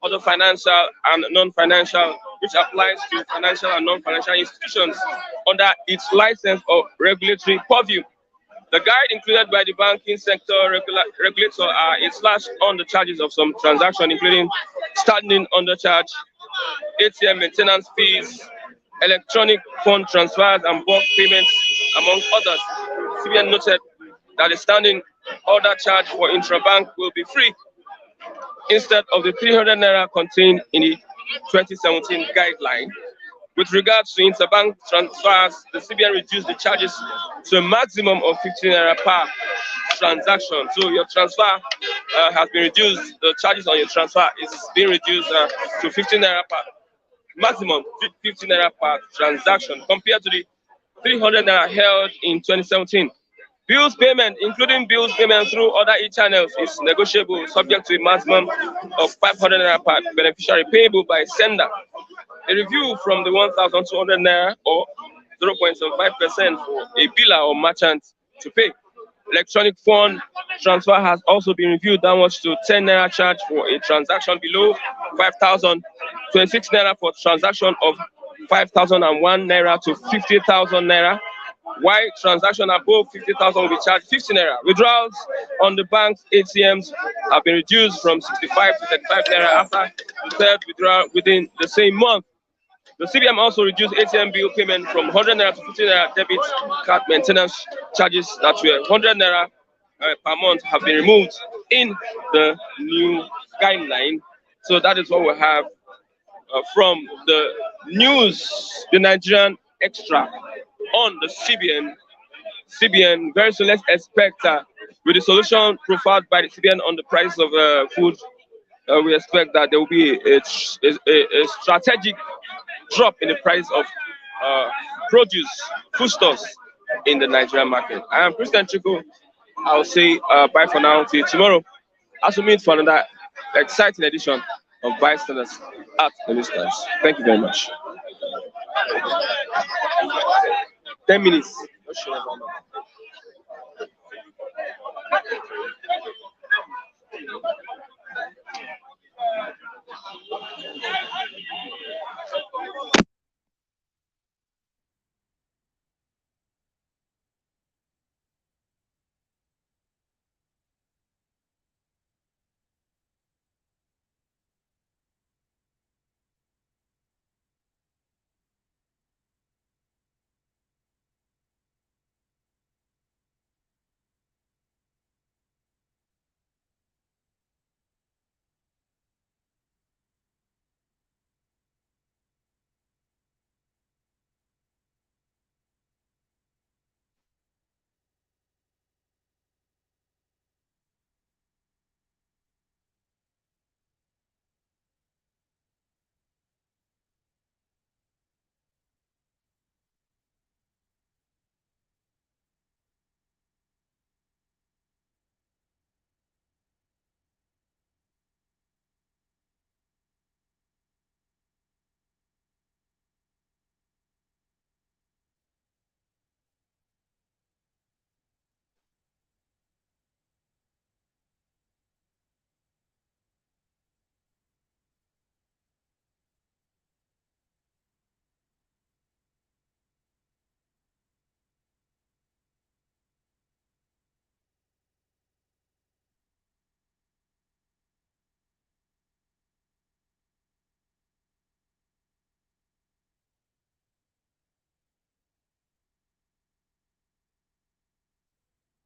other financial and non-financial, which applies to financial and non-financial institutions under its license or regulatory purview. The guide included by the banking sector regulator is slashed on the charges of some transactions, including standing undercharge, ATM maintenance fees, electronic fund transfers, and bulk payments, among others. CBN noted that the standing order charge for intrabank will be free instead of the 300 naira contained in the 2017 guideline, With regards to interbank transfers, the CBN reduced the charges to a maximum of 15 naira per transaction. So your transfer has been reduced. The charges on your transfer is being reduced to 15 naira per maximum 15 naira per transaction compared to the 300 naira held in 2017. Bills payment, including bills payment through other e-channels, is negotiable, subject to a maximum of 500 naira per beneficiary payable by sender. A review from the 1,200 naira or 0.75% for a biller or merchant to pay. Electronic fund transfer has also been reviewed downwards to 10 naira charge for a transaction below 5,000, 26 naira for transaction of 5,001 naira to 50,000 naira. While transaction above 50,000 will be charged 50 naira. Withdrawals on the bank's ATMs have been reduced from 65 to 35 naira after the third withdrawal within the same month. The CBN also reduced ATM bill payment from 100 naira to 50 naira. Debit card maintenance charges that were 100 naira per month have been removed in the new guideline. So that is what we have from the news, the Nigerian Extra on the CBN. Very soon, let's expect with the solution profiled by the CBN on the price of food, we expect that there will be a strategic drop in the price of produce, foodstuffs in the Nigerian market. I am Christian Chico. I'll say bye for now till tomorrow, as we meet for another exciting edition of Bystanders at the Distance. Thank you very much. 10 minutes.